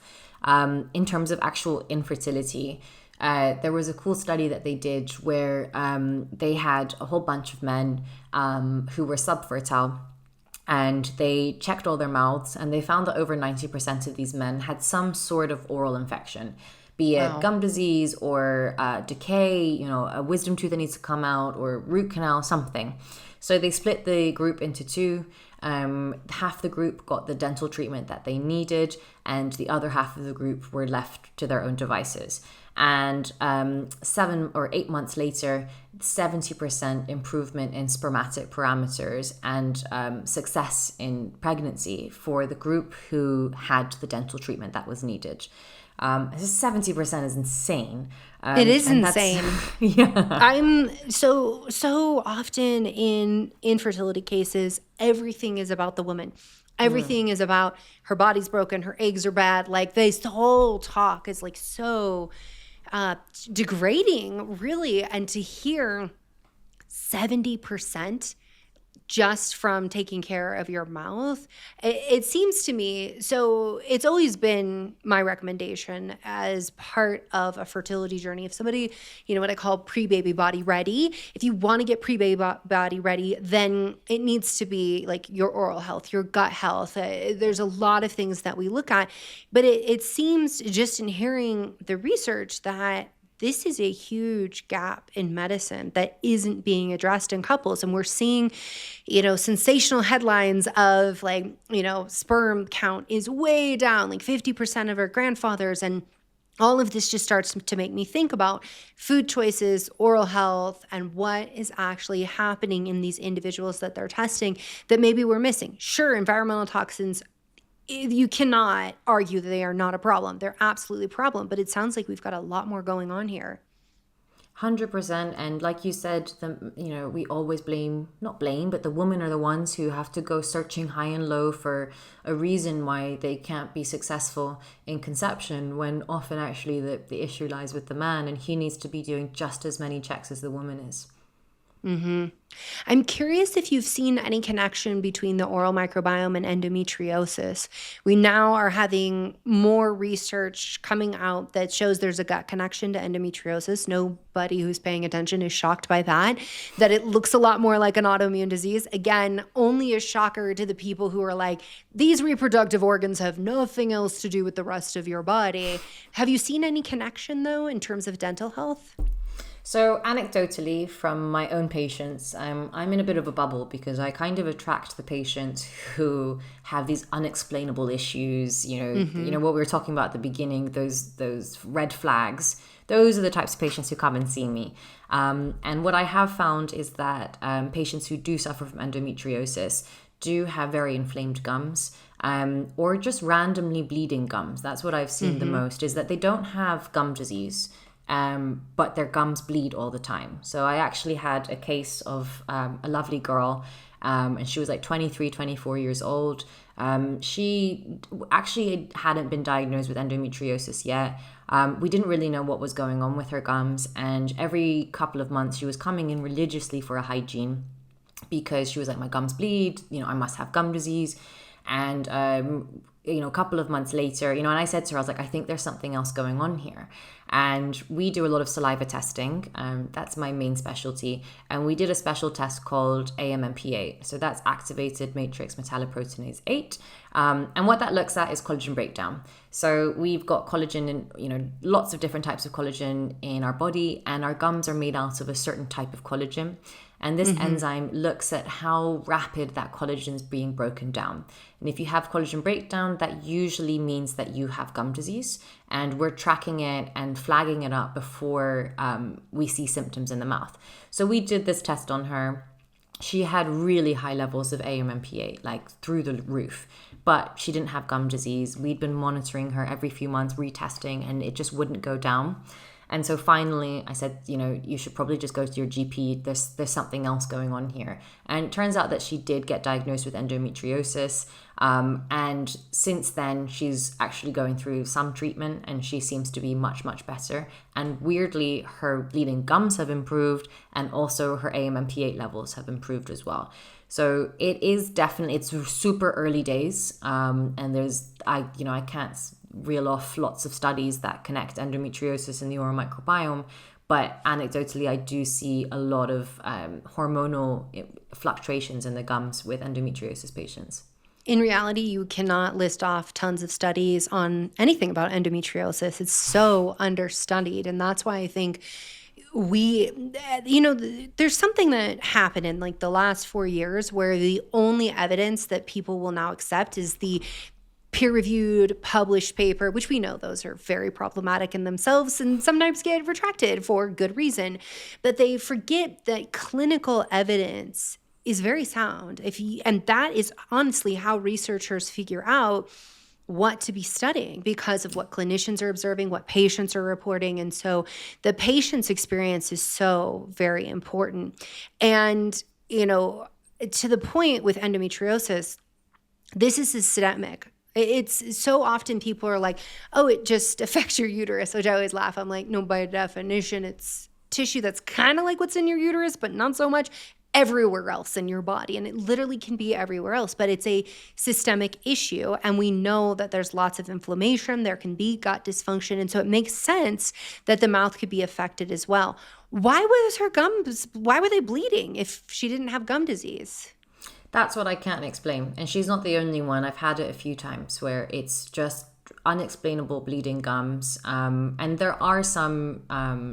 In terms of actual infertility, there was a cool study that they did where they had a whole bunch of men who were subfertile, and they checked all their mouths, and they found that over 90% of these men had some sort of oral infection. be it gum disease or decay, a wisdom tooth that needs to come out, or root canal, something. So they split the group into two. Half the group got the dental treatment that they needed, and the other half of the group were left to their own devices. And 7 or 8 months later, 70% improvement in spermatic parameters and success in pregnancy for the group who had the dental treatment that was needed. 70% is insane. It is insane. Yeah. I'm so often in infertility cases, everything is about the woman. Everything is about her body's broken, her eggs are bad. Like this whole talk is like so degrading, really. And to hear 70% just from taking care of your mouth, it seems to me, so it's always been my recommendation as part of a fertility journey. If somebody, what I call pre-baby body ready, if you want to get pre-baby body ready, then it needs to be like your oral health, your gut health. There's a lot of things that we look at, but it seems just in hearing the research that this is a huge gap in medicine that isn't being addressed in couples. And we're seeing, sensational headlines of like, sperm count is way down, like 50% of our grandfathers. And all of this just starts to make me think about food choices, oral health, and what is actually happening in these individuals that they're testing that maybe we're missing. Sure, environmental toxins, you cannot argue that they are not a problem. They're absolutely a problem, but it sounds like we've got a lot more going on here. 100%. And like you said, we always but the women are the ones who have to go searching high and low for a reason why they can't be successful in conception, when often actually the issue lies with the man, and he needs to be doing just as many checks as the woman is. Mm-hmm. I'm curious if you've seen any connection between the oral microbiome and endometriosis. We now are having more research coming out that shows there's a gut connection to endometriosis. Nobody who's paying attention is shocked by that it looks a lot more like an autoimmune disease. Again, only a shocker to the people who are like, these reproductive organs have nothing else to do with the rest of your body. Have you seen any connection, though, in terms of dental health? So anecdotally, from my own patients, I'm in a bit of a bubble because I kind of attract the patients who have these unexplainable issues. What we were talking about at the beginning, those red flags. Those are the types of patients who come and see me. And what I have found is that patients who do suffer from endometriosis do have very inflamed gums. Or just randomly bleeding gums. That's what I've seen the most, is that they don't have gum disease. But their gums bleed all the time. So I actually had a case of a lovely girl, and she was like 23, 24 years old. She actually hadn't been diagnosed with endometriosis yet. We didn't really know what was going on with her gums, and every couple of months she was coming in religiously for a hygiene because she was like, my gums bleed, I must have gum disease. And a couple of months later, and I said to her, I was like, I think there's something else going on here. And we do a lot of saliva testing. That's my main specialty. And we did a special test called AMMP8. So that's activated matrix metalloproteinase 8. And what that looks at is collagen breakdown. So we've got collagen in, lots of different types of collagen in our body, and our gums are made out of a certain type of collagen. And this enzyme looks at how rapid that collagen is being broken down. And if you have collagen breakdown, that usually means that you have gum disease. And we're tracking it and flagging it up before we see symptoms in the mouth. So we did this test on her. She had really high levels of AMMP8, like through the roof. But she didn't have gum disease. We'd been monitoring her every few months, retesting, and it just wouldn't go down. And so finally I said, you should probably just go to your GP. There's something else going on here. And it turns out that she did get diagnosed with endometriosis. And since then, she's actually going through some treatment, and she seems to be much, much better. And weirdly, her bleeding gums have improved, and also her AMMP8 levels have improved as well. So it's super early days. And I can't reel off lots of studies that connect endometriosis and the oral microbiome, but anecdotally I do see a lot of hormonal fluctuations in the gums with endometriosis patients. In reality, you cannot list off tons of studies on anything about endometriosis. It's so understudied. And that's why I think there's something that happened in like the last 4 years where the only evidence that people will now accept is the peer-reviewed, published paper, which we know those are very problematic in themselves and sometimes get retracted for good reason. But they forget that clinical evidence is very sound. And that is honestly how researchers figure out what to be studying because of what clinicians are observing, what patients are reporting. And so the patient's experience is so very important. And, to the point with endometriosis, this is systemic. It's so often people are like, oh, it just affects your uterus, which I always laugh. I'm like, no, by definition, it's tissue that's kind of like what's in your uterus, but not so much everywhere else in your body. And it literally can be everywhere else, but it's a systemic issue. And we know that there's lots of inflammation, there can be gut dysfunction. And so it makes sense that the mouth could be affected as well. Why were they bleeding if she didn't have gum disease? That's what I can't explain. And she's not the only one. I've had it a few times where it's just unexplainable bleeding gums. And there are some,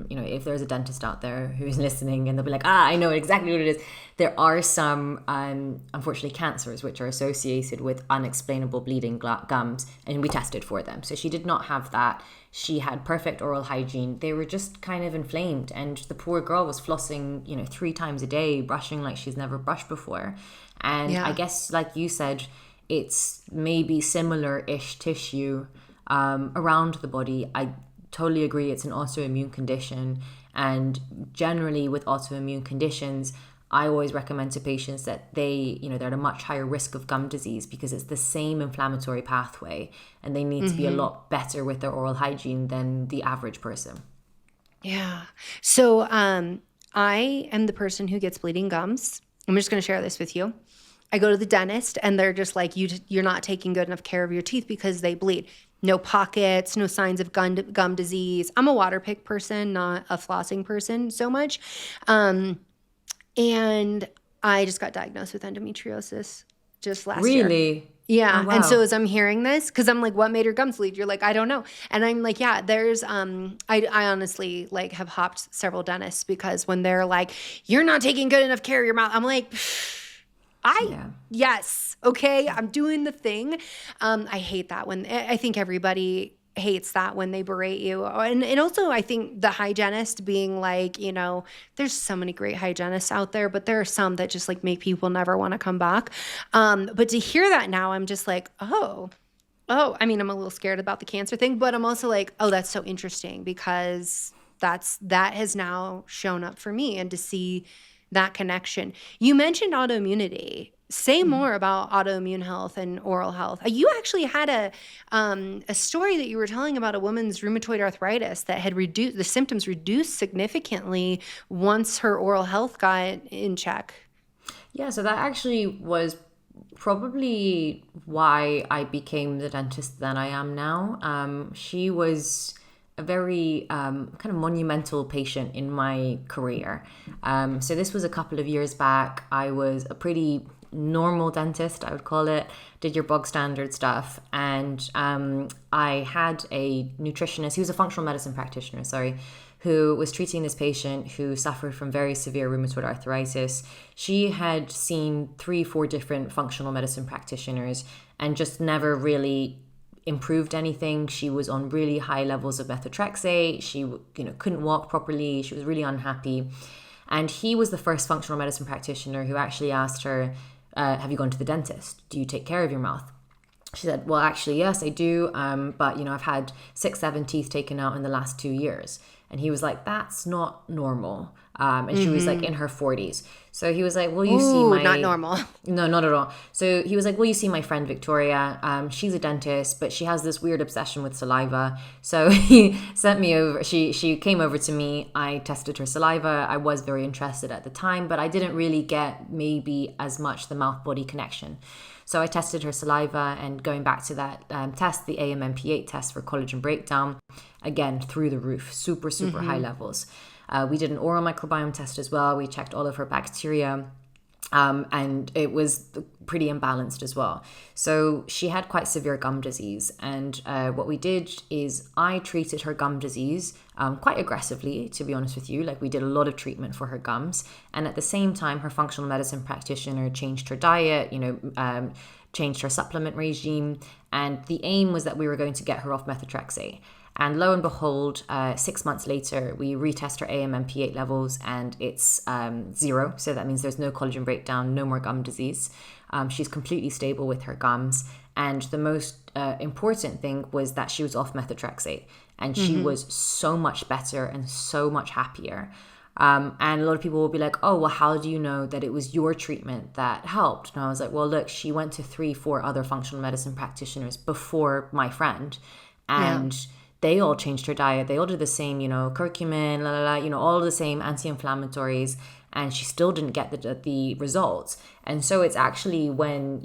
if there's a dentist out there who's listening and they'll be like, I know exactly what it is. There are some, unfortunately, cancers which are associated with unexplainable bleeding gums. And we tested for them. So she did not have that. She had perfect oral hygiene. They were just kind of inflamed. And the poor girl was flossing, 3 times a day, brushing like she's never brushed before. And I guess, like you said, it's maybe similar-ish tissue around the body. I totally agree. It's an autoimmune condition. And generally with autoimmune conditions, I always recommend to patients that they're at a much higher risk of gum disease because it's the same inflammatory pathway and they need to be a lot better with their oral hygiene than the average person. Yeah. So I am the person who gets bleeding gums. I'm just going to share this with you. I go to the dentist and they're just like, you're not taking good enough care of your teeth because they bleed. No pockets, no signs of gum disease. I'm a water pick person, not a flossing person so much. And I just got diagnosed with endometriosis just last year. Really? Yeah. Oh, wow. And so as I'm hearing this, because I'm like, what made her gums bleed? You're like, I don't know. And I'm like, yeah, there's, I honestly like have hopped several dentists because when they're like, you're not taking good enough care of your mouth, I'm like, yes, okay, I'm doing the thing. I hate that when, I think everybody hates that when they berate you. And also I think the hygienist being like, there's so many great hygienists out there, but there are some that just like make people never want to come back. But to hear that now, I'm just like, oh, I mean, I'm a little scared about the cancer thing, but I'm also like, oh, that's so interesting because that has now shown up for me and to see that connection. You mentioned autoimmunity. Say more about autoimmune health and oral health. You actually had a story that you were telling about a woman's rheumatoid arthritis that had the symptoms reduced significantly once her oral health got in check. Yeah, so that actually was probably why I became the dentist that I am now. She was a very kind of monumental patient in my career. So this was a couple of years back. I was a pretty normal dentist, I would call it, did your bog standard stuff. And I had a nutritionist, he was a functional medicine practitioner, who was treating this patient who suffered from very severe rheumatoid arthritis. She had seen 3-4 different functional medicine practitioners and just never really improved anything. She was on really high levels of methotrexate. She couldn't walk properly. She was really unhappy. And he was the first functional medicine practitioner who actually asked her, have you gone to the dentist? Do you take care of your mouth? She said, well, actually, yes, I do. But, I've had 6-7 teeth taken out in the last 2 years. And he was like, that's not normal. And she was like in her 40s. So he was like, will you see my... not normal. No, not at all. So he was like, will you see my friend Victoria? She's a dentist, but she has this weird obsession with saliva. So he sent me over. She came over to me. I tested her saliva. I was very interested at the time, but I didn't really get maybe as much the mouth-body connection. So I tested her saliva, and going back to that test, the AMMP8 test for collagen breakdown, again, through the roof, super high levels. We did an oral microbiome test as well. We checked all of her bacteria. And it was pretty imbalanced as well. So she had quite severe gum disease. And what we did is I treated her gum disease quite aggressively, to be honest with you. Like, we did a lot of treatment for her gums. And at the same time, her functional medicine practitioner changed her diet, changed her supplement regime. And the aim was that we were going to get her off methotrexate. And lo and behold, 6 months later, we retest her AMMP8 levels and it's 0. So that means there's no collagen breakdown, no more gum disease. She's completely stable with her gums. And the most important thing was that she was off methotrexate. And she was so much better and so much happier. And a lot of people will be like, oh, well, how do you know that it was your treatment that helped? And I was like, well, look, she went to 3-4 other functional medicine practitioners before my friend. And they all changed her diet. They all did the same, curcumin, all the same anti-inflammatories, and she still didn't get the results. And so it's actually when,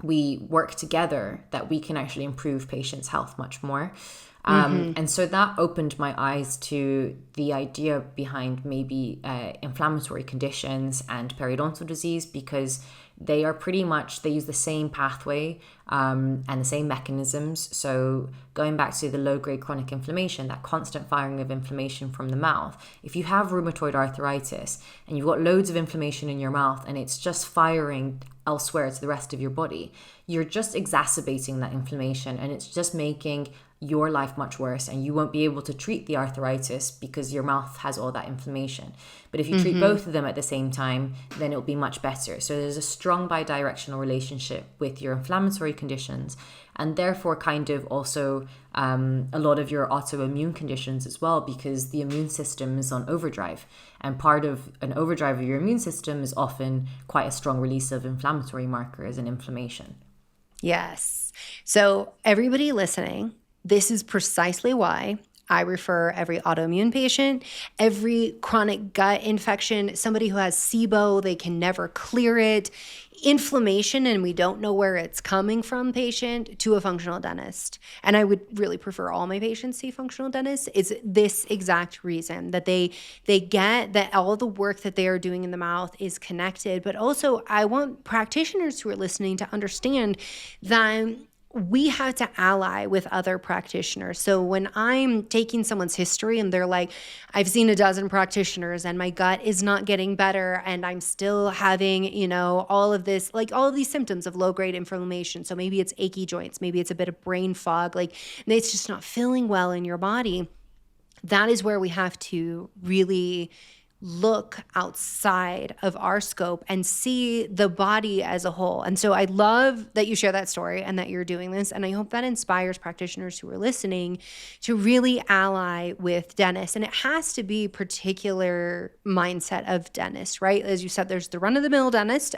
we work together that we can actually improve patients' health much more. And so that opened my eyes to the idea behind maybe inflammatory conditions and periodontal disease, because they are pretty much, they use the same pathway and the same mechanisms. So going back to the low-grade chronic inflammation, that constant firing of inflammation from the mouth. If you have rheumatoid arthritis and you've got loads of inflammation in your mouth and it's just firing elsewhere to the rest of your body, you're just exacerbating that inflammation, and it's just making your life much worse, and you won't be able to treat the arthritis because your mouth has all that inflammation. But if you treat both of them at the same time, then it'll be much better. So there's a strong bidirectional relationship with your inflammatory conditions, and therefore kind of also a lot of your autoimmune conditions as well, because the immune system is on overdrive, and part of an overdrive of your immune system is often quite a strong release of inflammatory markers and inflammation. Yes. So everybody listening, this is precisely why I refer every autoimmune patient, every chronic gut infection, somebody who has SIBO, they can never clear it, inflammation, and we don't know where it's coming from patient, to a functional dentist. And I would really prefer all my patients see functional dentists. It's this exact reason that they get that all the work that they are doing in the mouth is connected. But also, I want practitioners who are listening to understand that we have to ally with other practitioners. So when I'm taking someone's history and they're like, I've seen a dozen practitioners and my gut is not getting better and I'm still having, all of this, like all of these symptoms of low-grade inflammation. So maybe it's achy joints, maybe it's a bit of brain fog, like it's just not feeling well in your body. That is where we have to really look outside of our scope and see the body as a whole. And so I love that you share that story and that you're doing this. And I hope that inspires practitioners who are listening to really ally with dentists. And it has to be particular mindset of dentists, right? As you said, there's the run-of-the-mill dentist,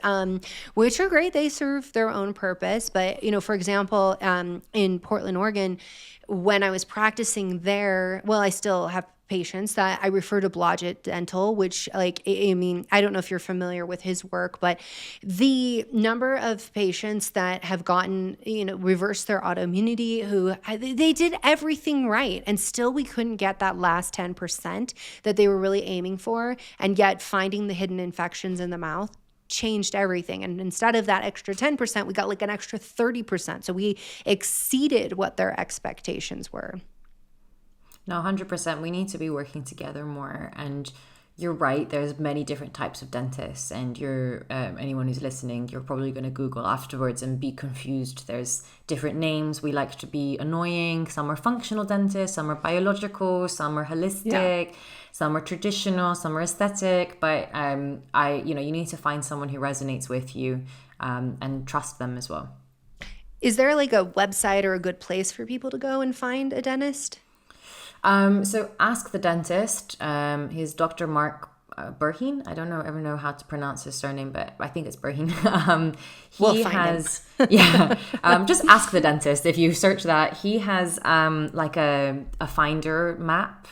which are great. They serve their own purpose. But, for example, in Portland, Oregon, when I was practicing there, well, I still have patients that I refer to Blodgett Dental, which I don't know if you're familiar with his work, but the number of patients that have gotten, reversed their autoimmunity, who they did everything right. And still we couldn't get that last 10% that they were really aiming for. And yet finding the hidden infections in the mouth changed everything. And instead of that extra 10%, we got like an extra 30%. So we exceeded what their expectations were. No, 100%. We need to be working together more. And you're right, there's many different types of dentists. And you're anyone who's listening, you're probably going to Google afterwards and be confused. There's different names. We like to be annoying. Some are functional dentists, some are biological, some are holistic, some are traditional, some are aesthetic. But you need to find someone who resonates with you and trust them as well. Is there like a website or a good place for people to go and find a dentist? So Ask the Dentist, he's Dr. Mark Burheen. I don't ever know how to pronounce his surname, but I think it's Burheen. We'll find him. Just Ask the Dentist. If you search that, he has like a finder map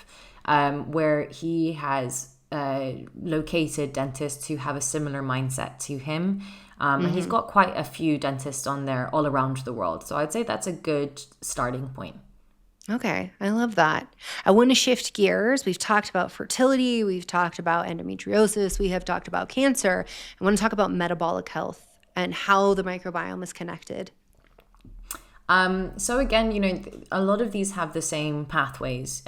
where he has located dentists who have a similar mindset to him. And he's got quite a few dentists on there all around the world. So I'd say that's a good starting point. Okay, I love that. I want to shift gears. We've talked about fertility. We've talked about endometriosis. We have talked about cancer. I want to talk about metabolic health and how the microbiome is connected. So again, a lot of these have the same pathways.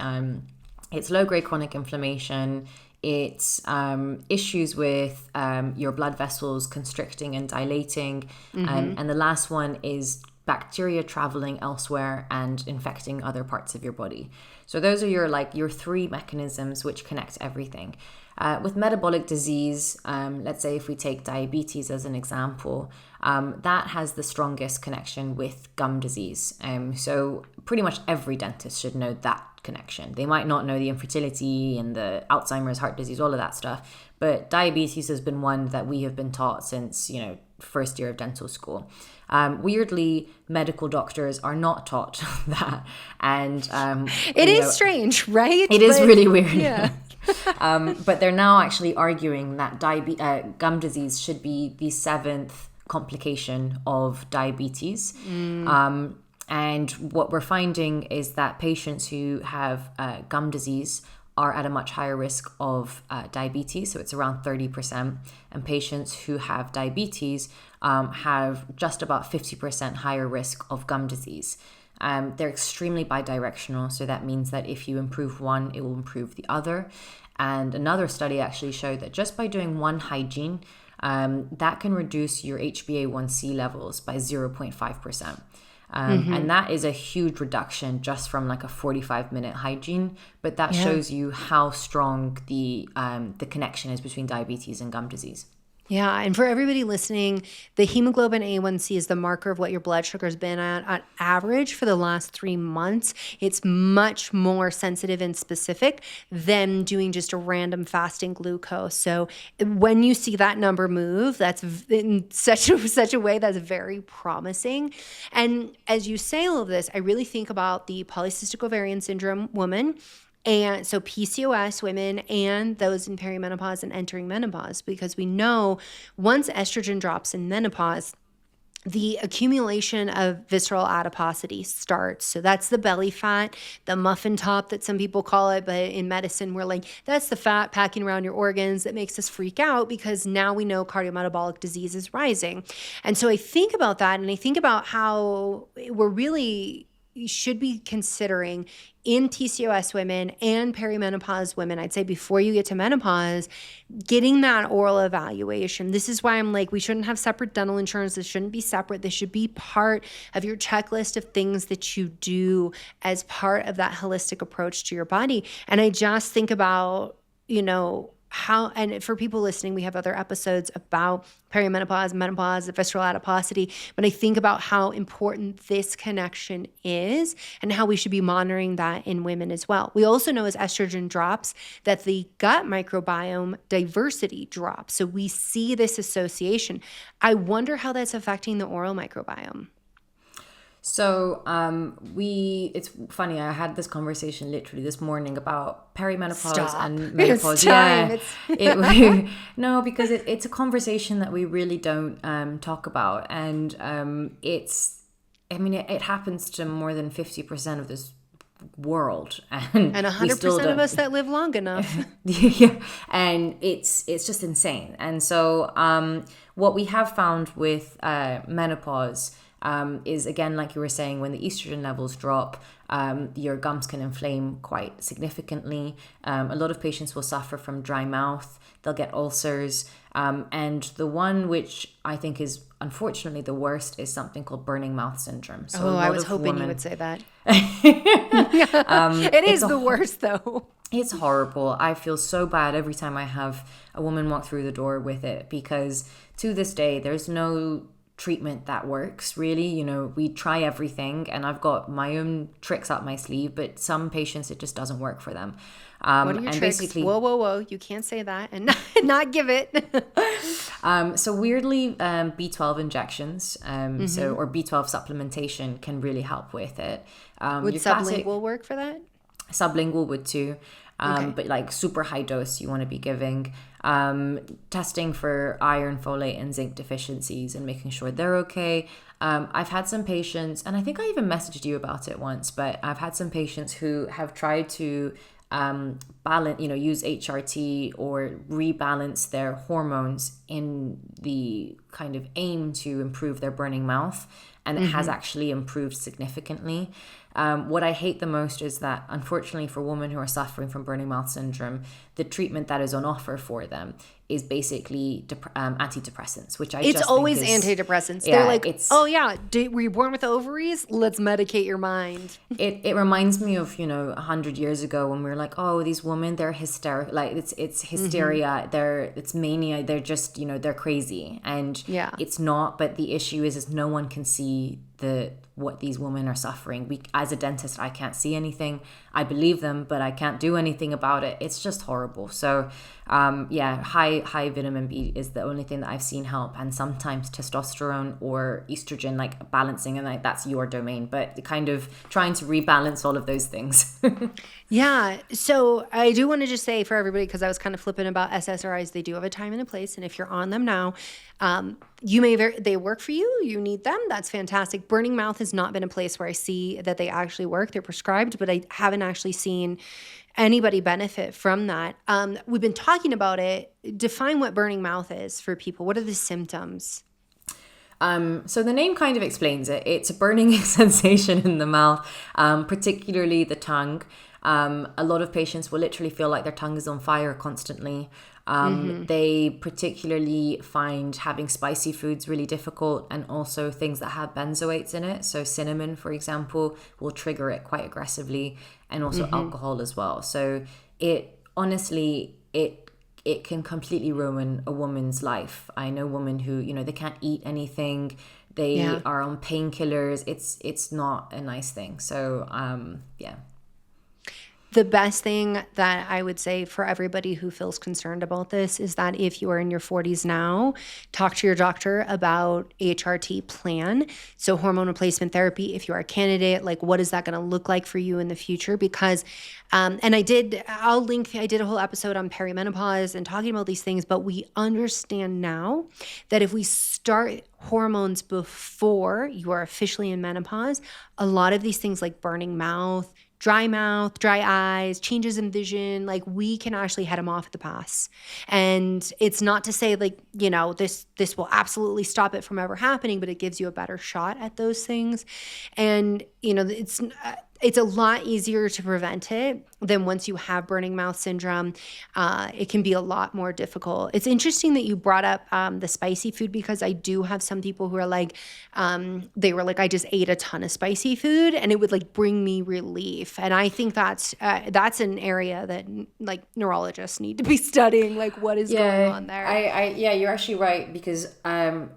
It's low-grade chronic inflammation. It's issues with your blood vessels constricting and dilating. And the last one is bacteria traveling elsewhere and infecting other parts of your body. So those are your three mechanisms which connect everything. With metabolic disease, let's say if we take diabetes as an example, that has the strongest connection with gum disease. So pretty much every dentist should know that connection. They might not know the infertility and the Alzheimer's, heart disease, all of that stuff, but diabetes has been one that we have been taught since, first year of dental school. Weirdly, medical doctors are not taught that. And it is strange, right? It is really weird. Yeah. But they're now actually arguing that gum disease should be the 7th complication of diabetes. And what we're finding is that patients who have gum disease are at a much higher risk of diabetes, so it's around 30%. And patients who have diabetes have just about 50% higher risk of gum disease. They're extremely bidirectional, so that means that if you improve one, it will improve the other. And another study actually showed that just by doing one hygiene, that can reduce your HbA1c levels by 0.5%. And that is a huge reduction just from like a 45-minute hygiene, but that shows you how strong the connection is between diabetes and gum disease. Yeah, and for everybody listening, the hemoglobin A1C is the marker of what your blood sugar has been at on average for the last 3 months. It's much more sensitive and specific than doing just a random fasting glucose. So when you see that number move, that's in such a way that's very promising. And as you say all of this, I really think about the polycystic ovarian syndrome woman. And so PCOS women and those in perimenopause and entering menopause, because we know once estrogen drops in menopause, the accumulation of visceral adiposity starts. So that's the belly fat, the muffin top that some people call it, but in medicine, we're like, that's the fat packing around your organs that makes us freak out because now we know cardiometabolic disease is rising. And so I think about that, and I think about how we're really should be considering in TCOS women and perimenopause women, I'd say before you get to menopause, getting that oral evaluation. This is why I'm like, we shouldn't have separate dental insurance. This shouldn't be separate. This should be part of your checklist of things that you do as part of that holistic approach to your body. And I just think about, how, and for people listening, we have other episodes about perimenopause, menopause, visceral adiposity, but I think about how important this connection is and how we should be monitoring that in women as well. We also know as estrogen drops that the gut microbiome diversity drops. So we see this association. I wonder how that's affecting the oral microbiome. So it's funny, I had this conversation literally this morning about perimenopause and menopause. No, because it's a conversation that we really don't talk about. And it happens to more than 50% of this world. And 100% of us that live long enough. Yeah, and it's just insane. And so what we have found with menopause is, again, like you were saying, when the estrogen levels drop, your gums can inflame quite significantly. A lot of patients will suffer from dry mouth. They'll get ulcers. And the one which I think is unfortunately the worst is something called burning mouth syndrome. So I was hoping you would say that. It is the worst, though. It's horrible. I feel so bad every time I have a woman walk through the door with it, because to this day, there's no treatment that works, really. We try everything, and I've got my own tricks up my sleeve, but some patients, it just doesn't work for them. What are your tricks? Basically, whoa, you can't say that and not give it. So weirdly, B12 injections, or B12 supplementation can really help with it. Would sublingual work for that? Sublingual would too. But like super high dose you want to be giving. Testing for iron, folate, and zinc deficiencies and making sure they're okay. I've had some patients, and I think I even messaged you about it once, but I've had some patients who have tried to balance, use HRT or rebalance their hormones in the kind of aim to improve their burning mouth. And it has actually improved significantly. What I hate the most is that, unfortunately, for women who are suffering from burning mouth syndrome, the treatment that is on offer for them is basically antidepressants, which It's always antidepressants. Yeah, they're like, were you born with ovaries? Let's medicate your mind. It reminds me of 100 years ago when we were like, oh, these women, they're hysterical, like it's hysteria, it's mania, they're just they're crazy, and it's not. But the issue is no one can see what these women are suffering. As a dentist, I can't see anything. I believe them, but I can't do anything about it. It's just horrible. So high vitamin B is the only thing that I've seen help, and sometimes testosterone or estrogen, like balancing, and that's your domain, but kind of trying to rebalance all of those things. Yeah. So I do want to just say for everybody, because I was kind of flippant about SSRIs, they do have a time and a place. And if you're on them now, they work for you. You need them. That's fantastic. Burning mouth has not been a place where I see that they actually work. They're prescribed, but I haven't actually seen anybody benefit from that. We've been talking about it. Define what burning mouth is for people. What are the symptoms? So the name kind of explains it. It's a burning sensation in the mouth, particularly the tongue. A lot of patients will literally feel like their tongue is on fire constantly. They particularly find having spicy foods really difficult, and also things that have benzoates in it. So cinnamon, for example, will trigger it quite aggressively, and also alcohol as well. So it can completely ruin a woman's life. I know women who, they can't eat anything. They are on painkillers. It's not a nice thing. So, The best thing that I would say for everybody who feels concerned about this is that if you are in your 40s now, talk to your doctor about HRT plan. So hormone replacement therapy, if you are a candidate, like what is that going to look like for you in the future? Because, I did a whole episode on perimenopause and talking about these things, but we understand now that if we start hormones before you are officially in menopause, a lot of these things like burning mouth, dry eyes, changes in vision, like we can actually head them off at the pass. And it's not to say like, this will absolutely stop it from ever happening, but it gives you a better shot at those things. And, it's a lot easier to prevent it than once you have burning mouth syndrome. It can be a lot more difficult. It's interesting that you brought up the spicy food, because I do have some people who are like, they were like, I just ate a ton of spicy food and it would like bring me relief. And I think that's an area that like neurologists need to be studying, like what is going on there. You're actually right, because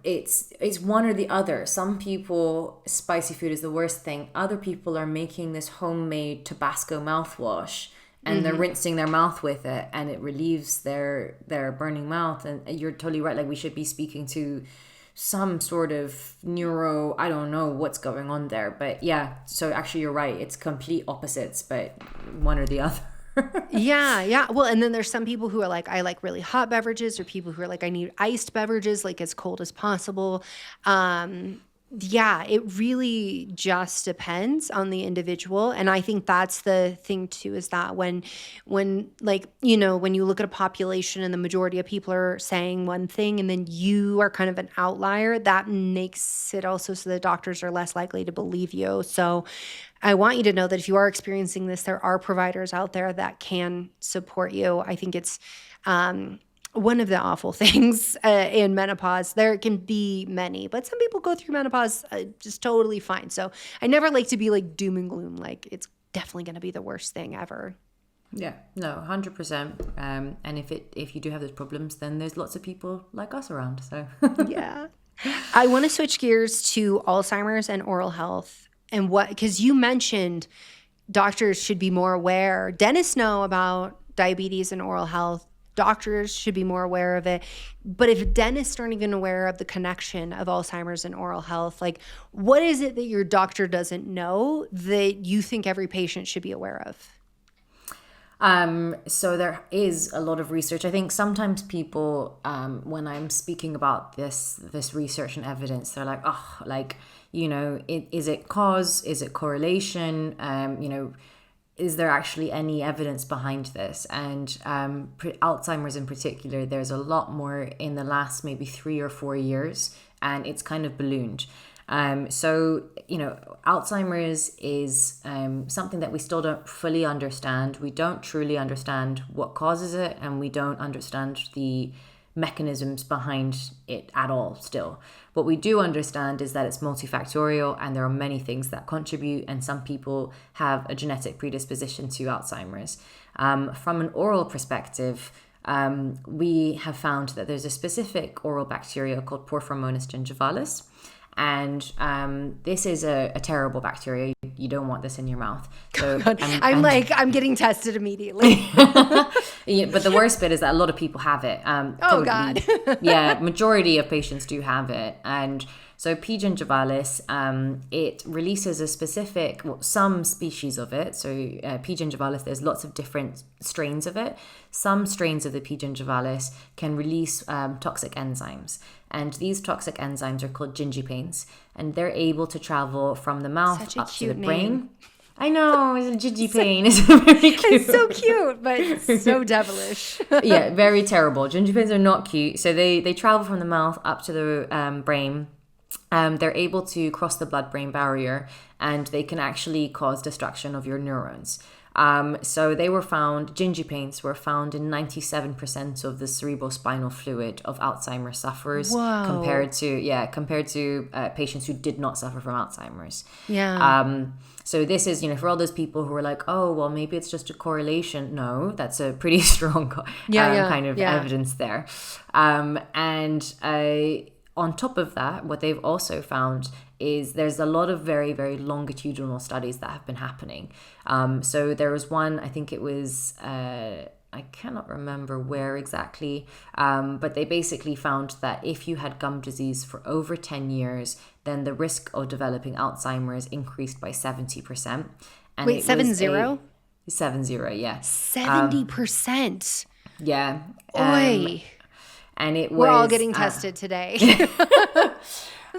it's one or the other. Some people, spicy food is the worst thing. Other people are making this homemade Tabasco mouthwash and they're rinsing their mouth with it, and it relieves their burning mouth. And you're totally right, like we should be speaking to some sort of I don't know what's going on there, but so actually you're right, it's complete opposites, but one or the other. Yeah. Well, and then there's some people who are like, I like really hot beverages, or people who are like, I need iced beverages, like as cold as possible. It really just depends on the individual. And I think that's the thing too, is that when like, when you look at a population and the majority of people are saying one thing and then you are kind of an outlier, that makes it also so that doctors are less likely to believe you. So I want you to know that if you are experiencing this, there are providers out there that can support you. I think it's one of the awful things in menopause. There can be many, but some people go through menopause just totally fine. So I never like to be like doom and gloom, like it's definitely going to be the worst thing ever. Yeah, no, 100%. And if you do have those problems, then there's lots of people like us around. So yeah. I want to switch gears to Alzheimer's and oral health, and because you mentioned doctors should be more aware. Dentists know about diabetes and oral health. Doctors should be more aware of it. But if dentists aren't even aware of the connection of Alzheimer's and oral health, like what is it that your doctor doesn't know that you think every patient should be aware of? So there is a lot of research. I think sometimes people, when I'm speaking about this research and evidence, they're like, oh, like, is it cause? Is it correlation? Is there actually any evidence behind this? And Alzheimer's in particular, there's a lot more in the last maybe 3 or 4 years, and it's kind of ballooned. Alzheimer's is something that we still don't fully understand. We don't truly understand what causes it, and we don't understand the mechanisms behind it at all still. What we do understand is that it's multifactorial, and there are many things that contribute, and some people have a genetic predisposition to Alzheimer's. From an oral perspective, we have found that there's a specific oral bacteria called Porphyromonas gingivalis. And this is a terrible bacteria. You don't want this in your mouth. So I'm getting tested immediately. Yeah, but the worst bit is that a lot of people have it. God. Yeah, majority of patients do have it. And so P. gingivalis, it releases a specific, some species of it. So P. gingivalis, there's lots of different strains of it. Some strains of the P. gingivalis can release toxic enzymes. And these toxic enzymes are called gingipanes. And they're able to travel from the mouth up to the brain. I know, it's a gingipane. It's very cute. It's so cute, but so devilish. Yeah, very terrible. Gingipanes are not cute. So they travel from the mouth up to the brain. They're able to cross the blood-brain barrier, and they can actually cause destruction of your neurons. So gingipanes were found in 97% of the cerebrospinal fluid of Alzheimer's sufferers. Whoa. compared to patients who did not suffer from Alzheimer's. Yeah. So this is, for all those people who are like, oh, well, maybe it's just a correlation. No, that's a pretty strong kind of evidence there. On top of that, what they've also found is there's a lot of very, very longitudinal studies that have been happening. So there was one, I think it was, I cannot remember where exactly, but they basically found that if you had gum disease for over 10 years, then the risk of developing Alzheimer's increased by 70%. And Wait, 70? 70, yeah. 70%. Yeah. Oy. And it was, we're all getting tested today.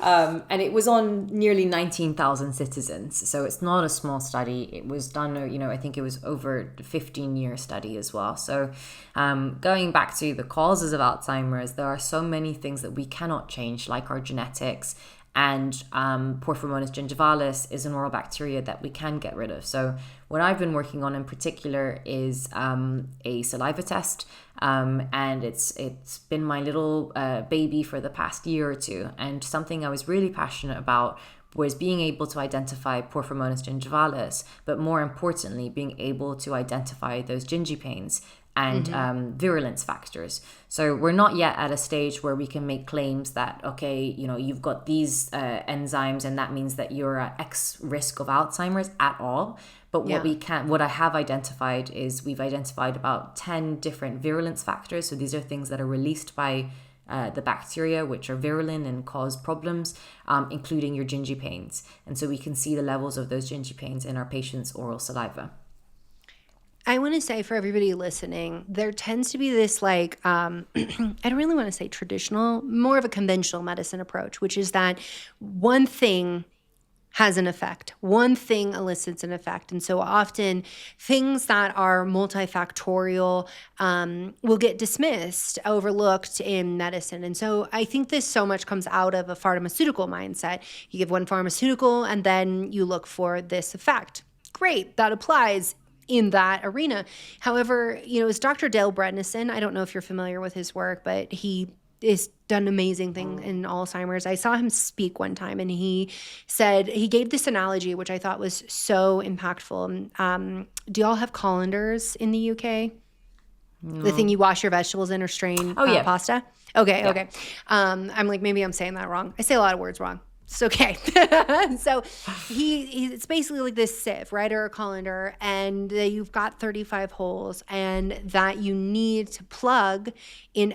And it was on nearly 19,000 citizens. So it's not a small study. It was done, I think it was over a 15-year study as well. So going back to the causes of Alzheimer's, there are so many things that we cannot change, like our genetics. And Porphyromonas gingivalis is an oral bacteria that we can get rid of. So what I've been working on in particular is a saliva test. And it's been my little baby for the past year or two. And something I was really passionate about was being able to identify Porphyromonas gingivalis, but more importantly, being able to identify those gingipanes and virulence factors. So we're not yet at a stage where we can make claims that, okay, you've got these enzymes and that means that you're at X risk of Alzheimer's at all. But what I have identified is we've identified about 10 different virulence factors. So these are things that are released by the bacteria, which are virulent and cause problems, including your gingipanes. And so we can see the levels of those gingipanes in our patients' oral saliva. I want to say for everybody listening, there tends to be this I don't really want to say traditional, more of a conventional medicine approach, which is that one thing has an effect. One thing elicits an effect. And so often things that are multifactorial will get dismissed, overlooked in medicine. And so I think this so much comes out of a pharmaceutical mindset. You give one pharmaceutical and then you look for this effect. Great, that applies in that arena. However, it's Dr. Dale Bredesen. I don't know if you're familiar with his work, but he has done an amazing thing in Alzheimer's. I saw him speak one time and he gave this analogy, which I thought was so impactful. Do y'all have colanders in the UK? No. The thing you wash your vegetables in or strain pasta? Okay, yeah. Okay. I'm like, maybe I'm saying that wrong. I say a lot of words wrong. It's okay. So it's basically like this sieve, right, or a colander, and you've got 35 holes, and that you need to plug in,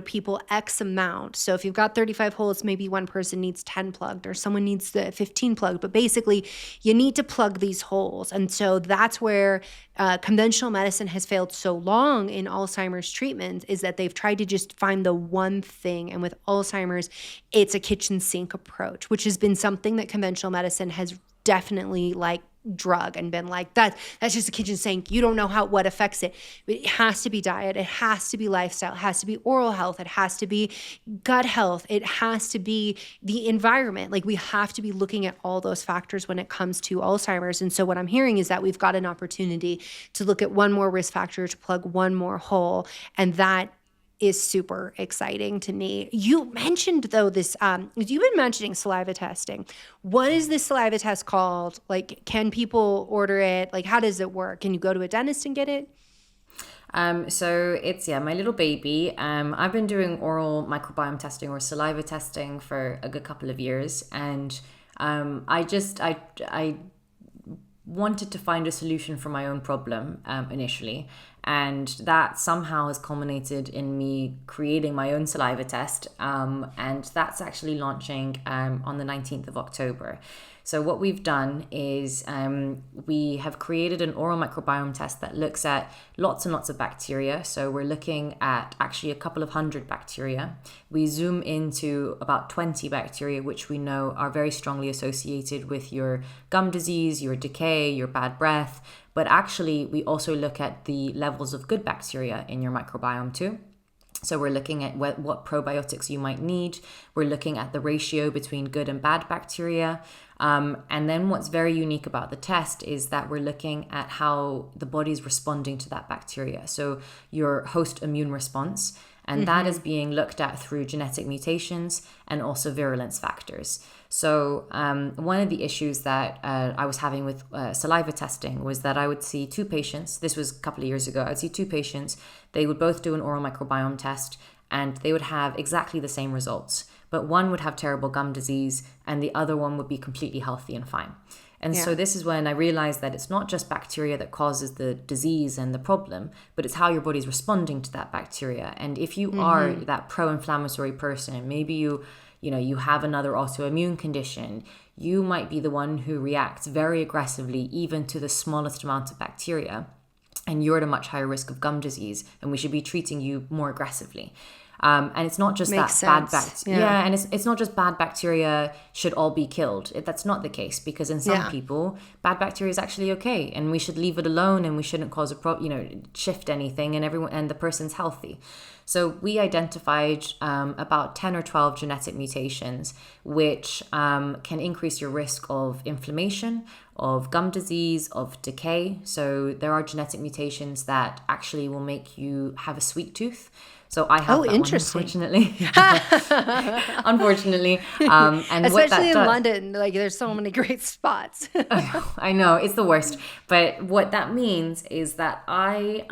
people X amount. So if you've got 35 holes, maybe one person needs 10 plugged, or someone needs the 15 plugged. But basically, you need to plug these holes, and so that's where conventional medicine has failed so long in Alzheimer's treatment, is that they've tried to just find the one thing. And with Alzheimer's, it's a kitchen sink approach, which has been something that conventional medicine has definitely drug and been like, that's just a kitchen sink. You don't know what affects it. But it has to be diet. It has to be lifestyle. It has to be oral health. It has to be gut health. It has to be the environment. We have to be looking at all those factors when it comes to Alzheimer's. And so what I'm hearing is that we've got an opportunity to look at one more risk factor, to plug one more hole. And that is super exciting to me. You mentioned, though, this, you've been mentioning saliva testing. What is this saliva test called? Can people order it? How does it work? Can you go to a dentist and get it? So it's, my little baby. I've been doing oral microbiome testing or saliva testing for a good couple of years. And I wanted to find a solution for my own problem initially. And that somehow has culminated in me creating my own saliva test. And that's actually launching on the 19th of October. So what we've done is we have created an oral microbiome test that looks at lots and lots of bacteria. So we're looking at actually a couple of hundred bacteria. We zoom into about 20 bacteria, which we know are very strongly associated with your gum disease, your decay, your bad breath. But actually, we also look at the levels of good bacteria in your microbiome too. So we're looking at what probiotics you might need. We're looking at the ratio between good and bad bacteria. And then what's very unique about the test is that we're looking at how the body's responding to that bacteria. So your host immune response. And that is being looked at through genetic mutations and also virulence factors. So one of the issues that I was having with saliva testing was that I would see two patients. This was a couple of years ago. I'd see two patients. They would both do an oral microbiome test and they would have exactly the same results. But one would have terrible gum disease and the other one would be completely healthy and fine. And so this is when I realized that it's not just bacteria that causes the disease and the problem, but it's how your body's responding to that bacteria. And if you are that pro-inflammatory person, maybe you have another autoimmune condition, you might be the one who reacts very aggressively even to the smallest amount of bacteria. And you're at a much higher risk of gum disease, and we should be treating you more aggressively. And it's not just bad bacteria. Yeah, and it's not just bad bacteria should all be killed. That's not the case, because in some people, bad bacteria is actually okay, and we should leave it alone, and we shouldn't cause shift anything, and the person's healthy. So we identified about 10 or 12 genetic mutations which can increase your risk of inflammation, of gum disease, of decay. So there are genetic mutations that actually will make you have a sweet tooth. So I have that interesting. One, unfortunately. And especially in London, there's so many great spots. I know, it's the worst. But what that means is that I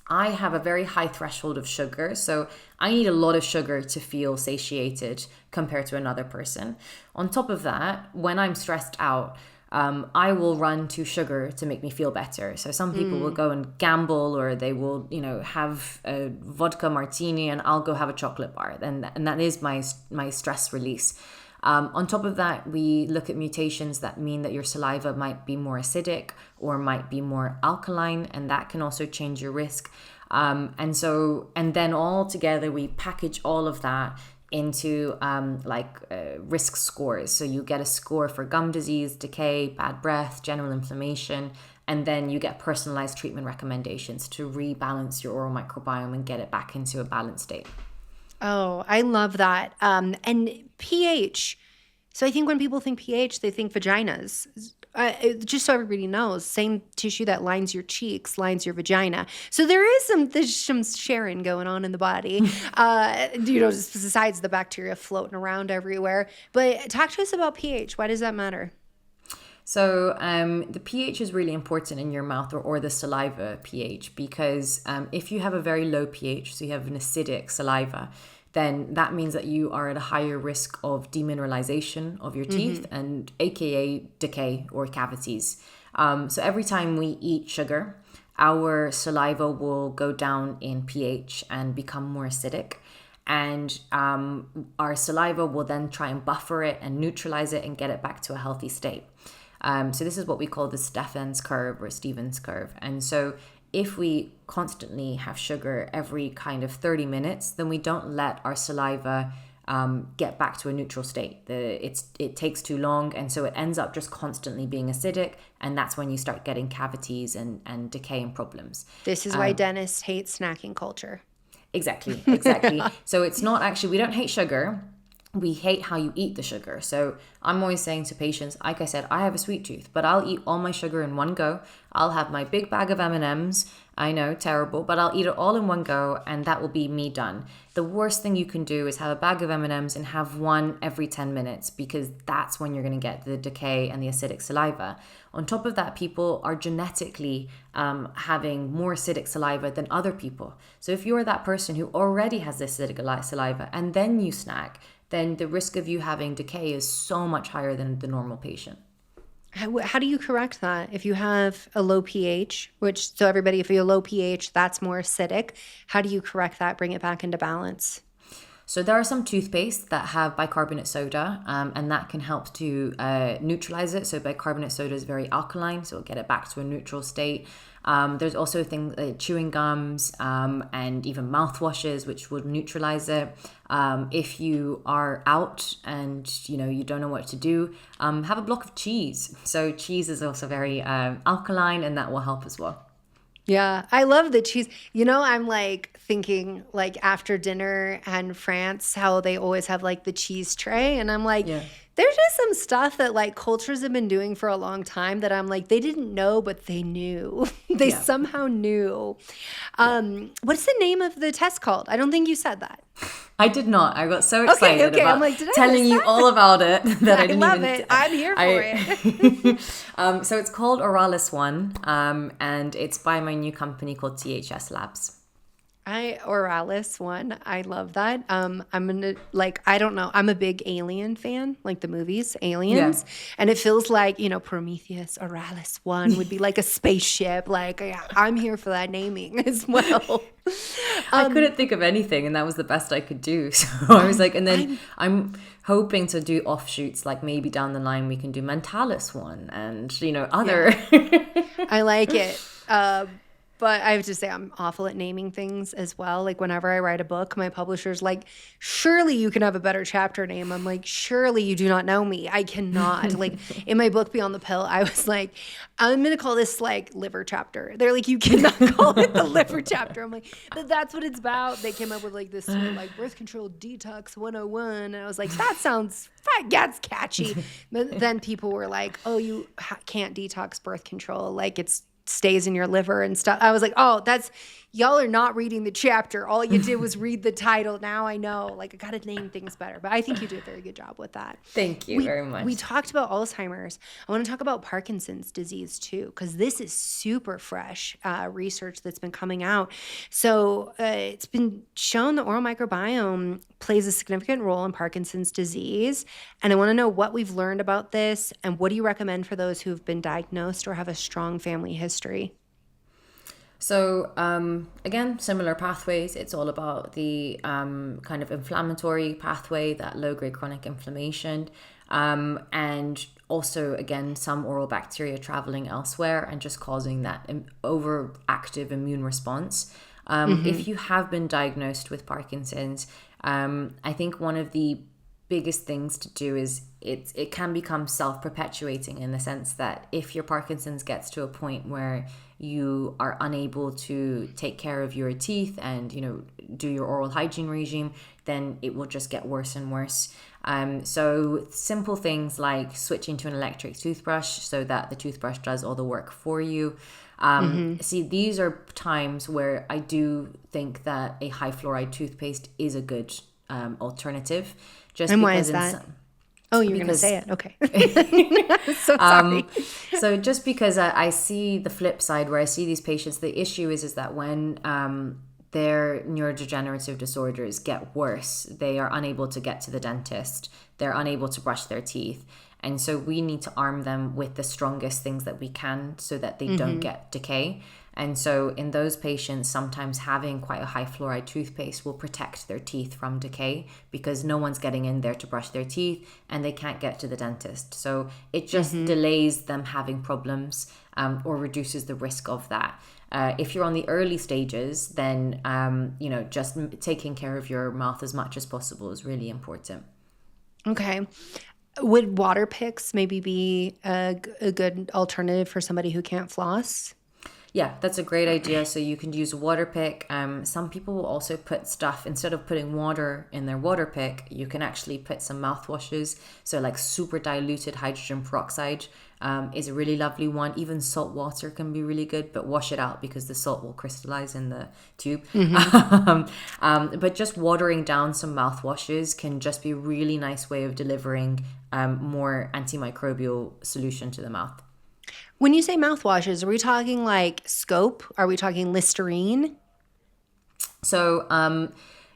have a very high threshold of sugar. So I need a lot of sugar to feel satiated compared to another person. On top of that, when I'm stressed out, I will run to sugar to make me feel better. So some people will go and gamble, or they will, have a vodka martini, and I'll go have a chocolate bar. And that is my stress release. On top of that, we look at mutations that mean that your saliva might be more acidic or might be more alkaline, and that can also change your risk. And then all together, we package all of that into risk scores. So you get a score for gum disease, decay, bad breath, general inflammation, and then you get personalized treatment recommendations to rebalance your oral microbiome and get it back into a balanced state. Oh, I love that. And pH. So I think when people think pH, they think vaginas. Just so everybody knows, same tissue that lines your cheeks lines your vagina. So there's some sharing going on in the body, besides the bacteria floating around everywhere. But talk to us about pH. Why does that matter? So the pH is really important in your mouth or the saliva pH, because if you have a very low pH, so you have an acidic saliva, then that means that you are at a higher risk of demineralization of your teeth and aka decay or cavities. So every time we eat sugar, our saliva will go down in pH and become more acidic. And our saliva will then try and buffer it and neutralize it and get it back to a healthy state. So this is what we call the Stephen's curve or Stevens curve. And so if we constantly have sugar every kind of 30 minutes, then we don't let our saliva get back to a neutral state. It takes too long, and so it ends up just constantly being acidic, and that's when you start getting cavities and decay and problems. This is why dentists hate snacking culture. Exactly. So it's not actually, we don't hate sugar. We hate how you eat the sugar. So I'm always saying to patients, like I said, I have a sweet tooth, but I'll eat all my sugar in one go. I'll have my big bag of M&Ms. I know, terrible, but I'll eat it all in one go, and that will be me done. The worst thing you can do is have a bag of M&Ms and have one every 10 minutes, because that's when you're going to get the decay and the acidic saliva. On top of that, people are genetically having more acidic saliva than other people. So if you're that person who already has this acidic saliva and then you snack, then the risk of you having decay is so much higher than the normal patient. How do you correct that? If you have a low pH, so everybody, if you have a low pH, that's more acidic. How do you correct that, bring it back into balance? So there are some toothpaste that have bicarbonate soda, and that can help to neutralize it. So bicarbonate soda is very alkaline, so it'll get it back to a neutral state. There's also things like chewing gums and even mouthwashes, which would neutralize it. If you are out and you don't know what to do, have a block of cheese. So cheese is also very alkaline, and that will help as well. Yeah, I love the cheese. I'm like thinking like after dinner and France, how they always have like the cheese tray. And I'm like, there's just some stuff that like cultures have been doing for a long time that I'm like, they didn't know, but they knew. They somehow knew. What's the name of the test called? I don't think you said that. I did not. I got so excited about I'm like, telling you all about it that I didn't love even... it. I'm here for it. So it's called Oralis One, and it's by my new company called THS Labs. Oralis One. I love that. I'm gonna I don't know. I'm a big Alien fan, like the movies, Aliens, and it feels like Prometheus, Oralis One would be like a spaceship. I'm here for that naming as well. I couldn't think of anything, and that was the best I could do. So I was like, and then I'm hoping to do offshoots, like maybe down the line we can do Mentalis One and other. I like it. But I have to say I'm awful at naming things as well. Like whenever I write a book, my publisher's like, surely you can have a better chapter name. I'm like, surely you do not know me. I cannot. Like in my book, Beyond the Pill, I was like, I'm going to call this like liver chapter. They're like, you cannot call it the liver chapter. I'm like, that's what it's about. They came up with like this like birth control detox 101. And I was like, that's catchy. But then people were like, oh, you can't detox birth control. Like it's stays in your liver and stuff. I was like, oh, y'all are not reading the chapter. All you did was read the title. Now I know. Like I got to name things better. But I think you did a very good job with that. Thank you very much. We talked about Alzheimer's. I want to talk about Parkinson's disease too, because this is super fresh research that's been coming out. So it's been shown the oral microbiome plays a significant role in Parkinson's disease. And I want to know what we've learned about this and what do you recommend for those who've been diagnosed or have a strong family history? So again, similar pathways. It's all about the kind of inflammatory pathway, that low-grade chronic inflammation, and also, again, some oral bacteria traveling elsewhere and just causing that overactive immune response. If you have been diagnosed with Parkinson's, I think one of the biggest things to do is it can become self-perpetuating in the sense that if your Parkinson's gets to a point where you are unable to take care of your teeth and do your oral hygiene regime, then it will just get worse and worse. So simple things like switching to an electric toothbrush so that the toothbrush does all the work for you. See, these are times where I do think that a high fluoride toothpaste is a good alternative. And why is that? You're going to say it. Okay. So sorry. So just because I see the flip side where I see these patients, the issue is that when their neurodegenerative disorders get worse. They are unable to get to the dentist. They're unable to brush their teeth. And so we need to arm them with the strongest things that we can so that they don't get decay. And so in those patients, sometimes having quite a high fluoride toothpaste will protect their teeth from decay because no one's getting in there to brush their teeth and they can't get to the dentist. So it just delays them having problems or reduces the risk of that. If you're on the early stages, then, just taking care of your mouth as much as possible is really important. Okay. Would water picks maybe be a good alternative for somebody who can't floss? Yeah, that's a great idea. So you can use a water pick. Some people will also put stuff, instead of putting water in their water pick, you can actually put some mouthwashes. So like super diluted hydrogen peroxide is a really lovely one. Even salt water can be really good, but wash it out because the salt will crystallize in the tube. But just watering down some mouthwashes can just be a really nice way of delivering more antimicrobial solution to the mouth. When you say mouthwashes, are we talking like Scope? Are we talking Listerine? So,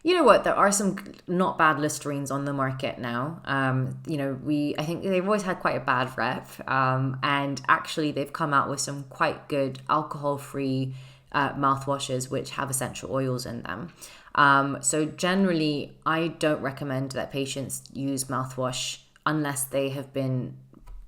you know what? There are some not bad Listerines on the market now. I think they've always had quite a bad rep. And actually, they've come out with some quite good alcohol-free mouthwashes which have essential oils in them. So generally, I don't recommend that patients use mouthwash unless they have been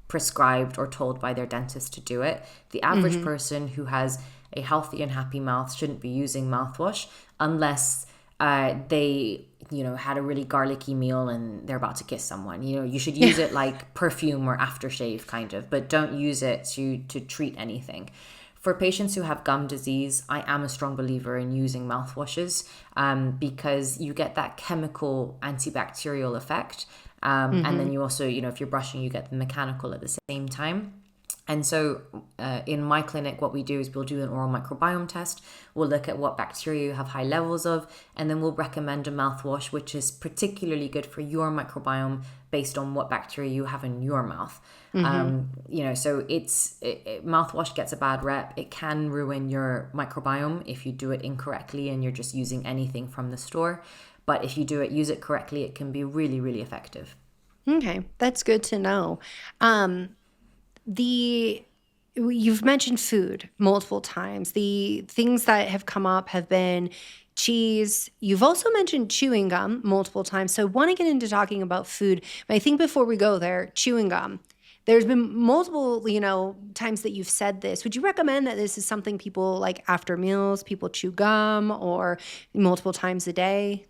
prescribed or told by their dentist to do it. The average person who has a healthy and happy mouth shouldn't be using mouthwash unless they had a really garlicky meal and they're about to kiss someone. You should use it like perfume or aftershave kind of, but don't use it to treat anything. For patients who have gum disease, I am a strong believer in using mouthwashes because you get that chemical antibacterial effect. And then you also, if you're brushing, you get the mechanical at the same time. And so in my clinic, what we do is we'll do an oral microbiome test. We'll look at what bacteria you have high levels of, and then we'll recommend a mouthwash, which is particularly good for your microbiome based on what bacteria you have in your mouth. So mouthwash gets a bad rep. It can ruin your microbiome if you do it incorrectly and you're just using anything from the store. But if you use it correctly, it can be really, really effective. Okay, that's good to know. You've mentioned food multiple times. The things that have come up have been cheese. You've also mentioned chewing gum multiple times. So I want to get into talking about food. But I think before we go there, chewing gum. There's been multiple, times that you've said this. Would you recommend that this is something people like after meals, people chew gum or multiple times a day?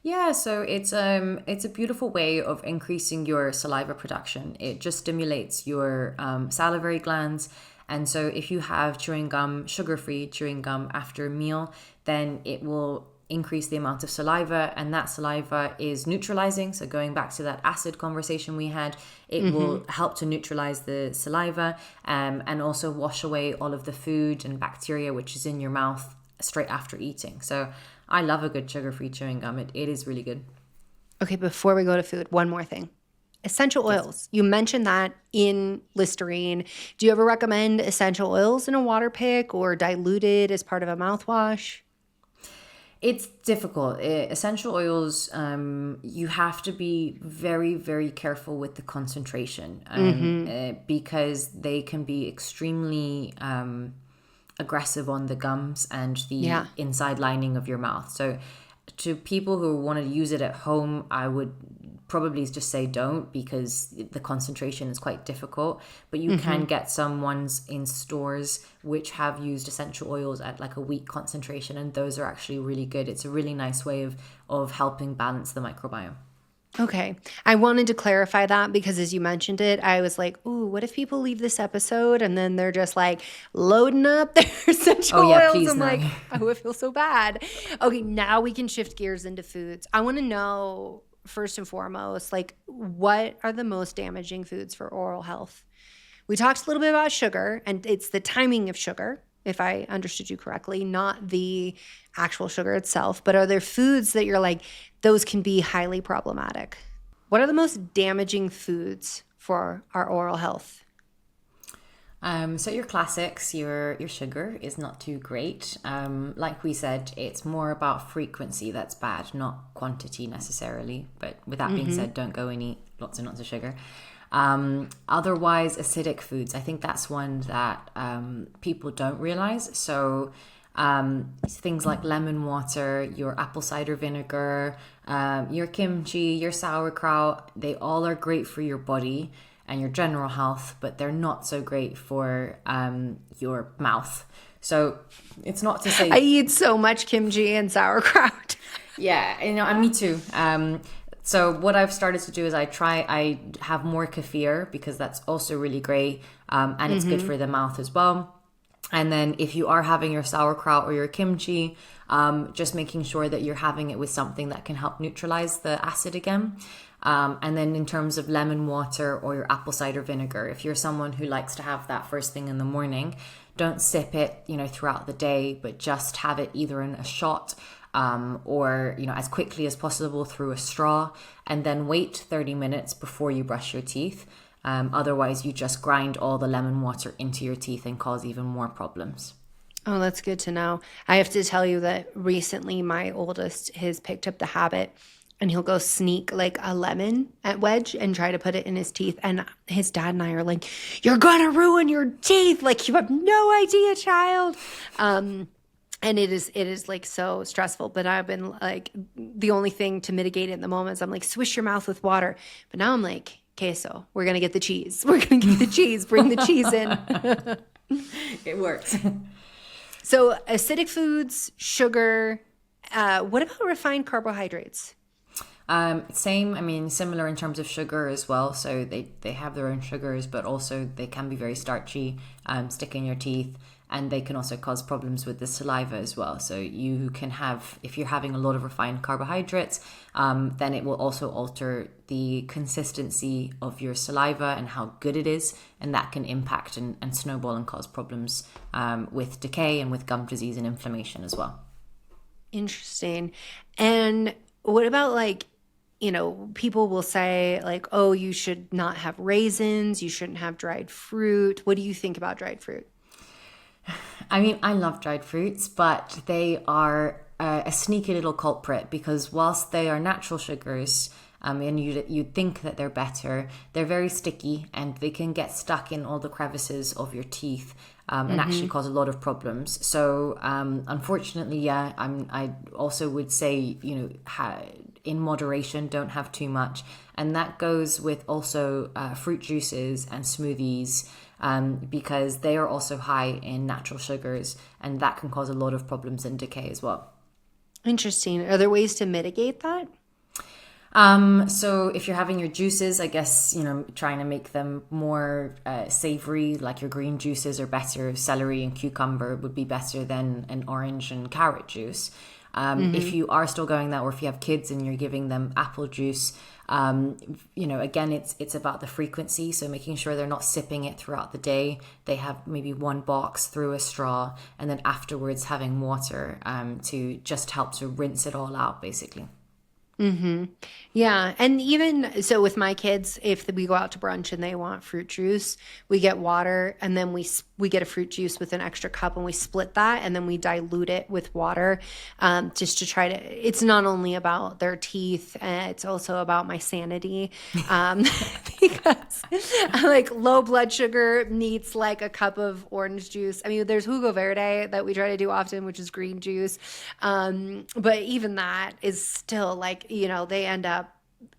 Yeah, so it's a beautiful way of increasing your saliva production. It just stimulates your salivary glands. And so if you have chewing gum, sugar-free chewing gum after a meal, then it will increase the amount of saliva, and that saliva is neutralizing. So going back to that acid conversation we had, it will help to neutralize the saliva and also wash away all of the food and bacteria which is in your mouth straight after eating. So I love a good sugar-free chewing gum. It is really good. Okay, before we go to food, one more thing. Essential oils. You mentioned that in Listerine. Do you ever recommend essential oils in a water pick or diluted as part of a mouthwash? It's difficult. Essential oils, you have to be very, very careful with the concentration because they can be extremely aggressive on the gums and the inside lining of your mouth. So to people who want to use it at home, I would probably just say don't, because the concentration is quite difficult. But you can get some ones in stores which have used essential oils at like a weak concentration, and those are actually really good. It's a really nice way of helping balance the microbiome. Okay. I wanted to clarify that because as you mentioned it, I was like, ooh, what if people leave this episode and then they're just like loading up their essential oils? Please, I'm no. like, oh, I feel so bad. Okay, now we can shift gears into foods. I want to know, first and foremost, like what are the most damaging foods for oral health? We talked a little bit about sugar, and it's the timing of sugar, if I understood you correctly, not the actual sugar itself. But are there foods that you're like, those can be highly problematic? What are the most damaging foods for our oral health? So your classics, your sugar is not too great. Like we said, it's more about frequency that's bad, not quantity necessarily. But with that being said, don't go and eat lots and lots of sugar. Otherwise, acidic foods. I think that's one that people don't realize. So things like lemon water, your apple cider vinegar, your kimchi, your sauerkraut, they all are great for your body and your general health, but they're not so great for your mouth. So it's not to say... I eat so much kimchi and sauerkraut. Yeah, and me too. So what I've started to do is I have more kefir, because that's also really great, and it's good for the mouth as well. And then if you are having your sauerkraut or your kimchi, just making sure that you're having it with something that can help neutralize the acid again. And then in terms of lemon water or your apple cider vinegar, if you're someone who likes to have that first thing in the morning, don't sip it, throughout the day, but just have it either in a shot or, as quickly as possible through a straw, and then wait 30 minutes before you brush your teeth. Otherwise, you just grind all the lemon water into your teeth and cause even more problems. Oh, that's good to know. I have to tell you that recently my oldest has picked up the habit, and he'll go sneak like a lemon at wedge and try to put it in his teeth. And his dad and I are like, "You're going to ruin your teeth. Like, you have no idea, child." And it is like so stressful. But I've been like, the only thing to mitigate it in the moment is I'm like, swish your mouth with water. But now I'm like, queso, we're going to get the cheese. We're going to get the cheese. Bring the cheese in. It works. So acidic foods, sugar. What about refined carbohydrates? Same, similar in terms of sugar as well. So they have their own sugars, but also they can be very starchy, stick in your teeth, and they can also cause problems with the saliva as well. So you can have, if you're having a lot of refined carbohydrates, then it will also alter the consistency of your saliva and how good it is, and that can impact and snowball and cause problems with decay and with gum disease and inflammation as well. Interesting. And what about people will say like, oh, you should not have raisins, you shouldn't have dried fruit. What do you think about dried fruit? I love dried fruits, but they are a sneaky little culprit, because whilst they are natural sugars, and you'd think that they're better, they're very sticky and they can get stuck in all the crevices of your teeth and actually cause a lot of problems. So unfortunately, I also would say, in moderation, don't have too much. And that goes with also fruit juices and smoothies, because they are also high in natural sugars, and that can cause a lot of problems and decay as well. Interesting. Are there ways to mitigate that? So if you're having your juices, I guess, trying to make them more savory, like your green juices are better. Celery and cucumber would be better than an orange and carrot juice. If you are still going that, or if you have kids and you're giving them apple juice, again, it's about the frequency. So making sure they're not sipping it throughout the day. They have maybe one box through a straw, and then afterwards having water to just help to rinse it all out, basically. Yeah. And even so with my kids, if we go out to brunch and they want fruit juice, we get water, and then we get a fruit juice with an extra cup, and we split that, and then we dilute it with water, just to try to, it's not only about their teeth, it's also about my sanity, because like low blood sugar needs like a cup of orange juice. There's jugo verde that we try to do often, which is green juice. But even that is still like, they end up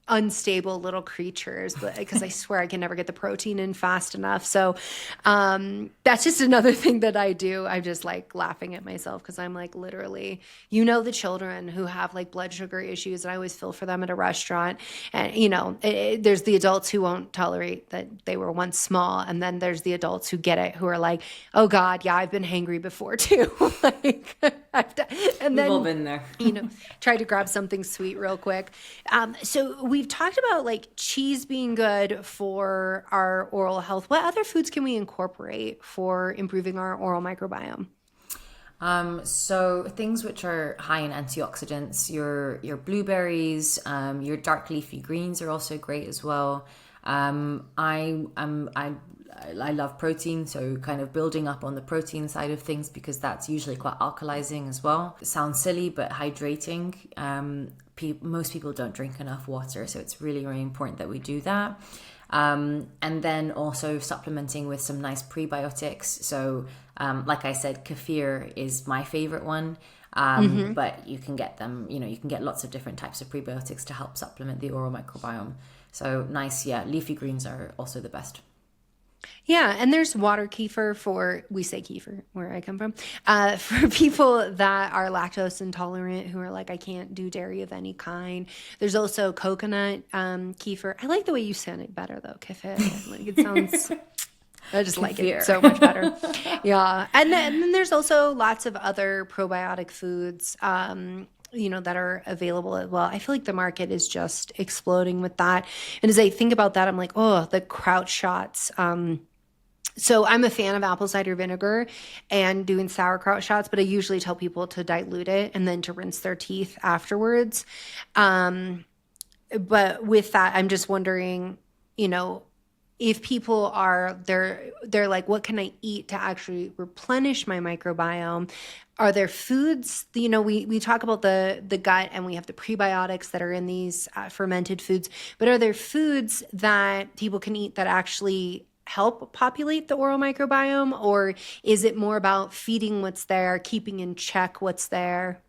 unstable little creatures, because I swear I can never get the protein in fast enough. So that's just another thing that I do. I'm just like laughing at myself, because I'm like, literally, the children who have like blood sugar issues, and I always feel for them at a restaurant. And there's the adults who won't tolerate that they were once small, and then there's the adults who get it, who are like, oh God, yeah, I've been hangry before too. Like, and then we've all been there. Try to grab something sweet real quick. So we've talked about like cheese being good for our oral health. What other foods can we incorporate for improving our oral microbiome? So things which are high in antioxidants, your blueberries, your dark leafy greens are also great as well. I I love protein, so kind of building up on the protein side of things, because that's usually quite alkalizing as well. It sounds silly, but hydrating. Most people don't drink enough water, so it's really, really important that we do that. And then also supplementing with some nice prebiotics. So like I said, kefir is my favorite one. But you can get them, you can get lots of different types of prebiotics to help supplement the oral microbiome. So nice, leafy greens are also the best. Yeah, and there's water kefir we say kefir where I come from, for people that are lactose intolerant, who are like, I can't do dairy of any kind. There's also coconut kefir. I like the way you sound it better though, kefir. Like it sounds, I just like it so much better. Yeah, and then there's also lots of other probiotic foods. That are available as well. I feel like the market is just exploding with that. And as I think about that, I'm like, oh, the kraut shots. So I'm a fan of apple cider vinegar and doing sauerkraut shots, but I usually tell people to dilute it and then to rinse their teeth afterwards. But with that, I'm just wondering, if people are, they're like, what can I eat to actually replenish my microbiome? Are there foods, we talk about the gut, and we have the prebiotics that are in these fermented foods, but are there foods that people can eat that actually help populate the oral microbiome? Or is it more about feeding what's there, keeping in check what's there?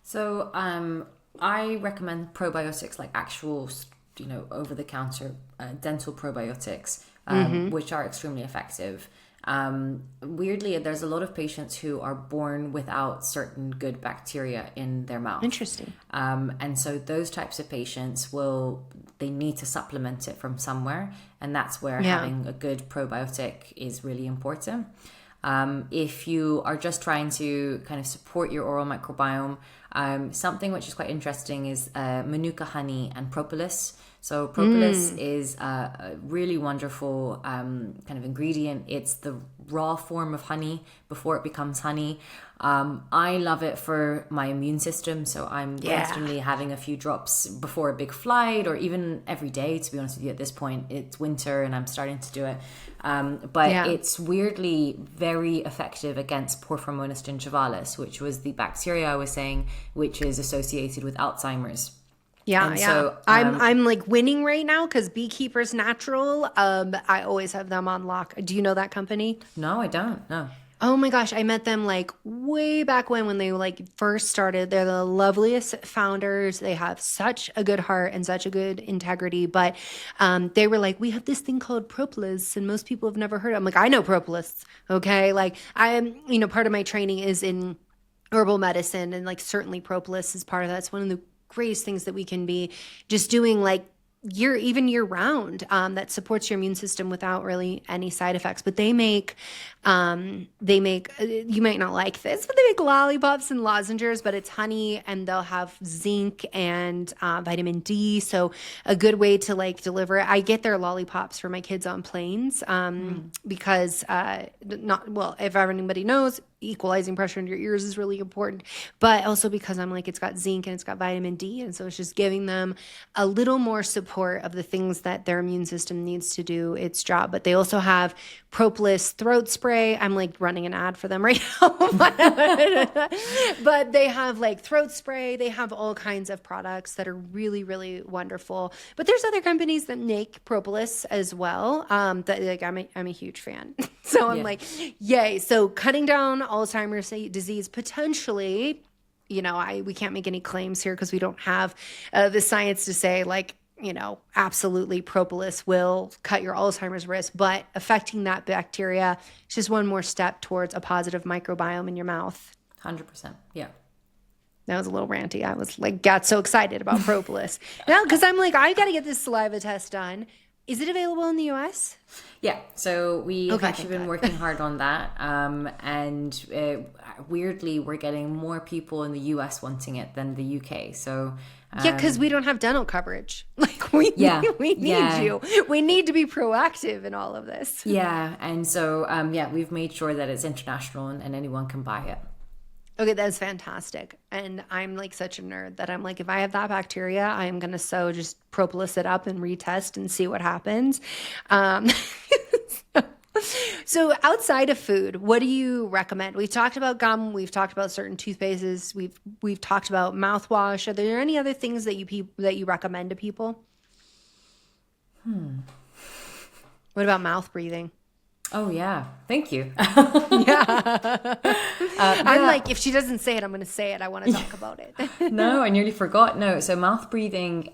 So I recommend probiotics, like actual over-the-counter dental probiotics, which are extremely effective. Weirdly, there's a lot of patients who are born without certain good bacteria in their mouth. Interesting. And so those types of patients they need to supplement it from somewhere. And that's where having a good probiotic is really important. If you are just trying to kind of support your oral microbiome, something which is quite interesting is Manuka honey and propolis. So propolis is a really wonderful kind of ingredient. It's the raw form of honey before it becomes honey. I love it for my immune system. So I'm constantly having a few drops before a big flight, or even every day, to be honest with you. At this point, it's winter and I'm starting to do it. But it's weirdly very effective against Porphyromonas gingivalis, which was the bacteria I was saying, which is associated with Alzheimer's. Yeah, So, I'm like winning right now because Beekeepers Natural, I always have them on lock. Do you know that company? No, I don't. No. Oh my gosh, I met them like way back when they like first started. They're the loveliest founders. They have such a good heart and such a good integrity. But they were like, we have this thing called propolis, and most people have never heard of it. I'm like, I know propolis. Okay, like part of my training is in herbal medicine, and like certainly propolis is part of that. It's one of the greatest things that we can be just doing like year round, that supports your immune system without really any side effects. But they make you might not like this, but they make lollipops and lozenges, but it's honey, and they'll have zinc and vitamin D. So a good way to like deliver it. I get their lollipops for my kids on planes because if anybody knows, equalizing pressure in your ears is really important, but also because I'm like, it's got zinc and it's got vitamin D, and so it's just giving them a little more support of the things that their immune system needs to do its job. But they also have propolis throat spray. I'm like running an ad for them right now. But they have like throat spray. They have all kinds of products that are really, really wonderful. But there's other companies that make propolis as well. That like I'm a huge fan. So I'm like, yay. So cutting down Alzheimer's disease potentially, we can't make any claims here because we don't have the science to say like, absolutely propolis will cut your Alzheimer's risk, but affecting that bacteria is just one more step towards a positive microbiome in your mouth. 100%. Yeah. That was a little ranty. I was like, got so excited about propolis. Now, because I'm like, I got to get this saliva test done. Is it available in the US? Yeah, so we've actually been working hard on that. And weirdly, we're getting more people in the US wanting it than the UK. So because we don't have dental coverage. Like we need you. We need to be proactive in all of this. Yeah, and so we've made sure that it's international and anyone can buy it. Okay, that's fantastic. And I'm like such a nerd that I'm like, if I have that bacteria, I'm going to just propolis it up and retest and see what happens. So So outside of food, what do you recommend? We've talked about gum. We've talked about certain toothpastes. We've talked about mouthwash. Are there any other things that you recommend to people? What about mouth breathing? Oh, yeah. Thank you. I'm like, if she doesn't say it, I'm going to say it. I want to talk about it. No, I nearly forgot. No, so mouth breathing,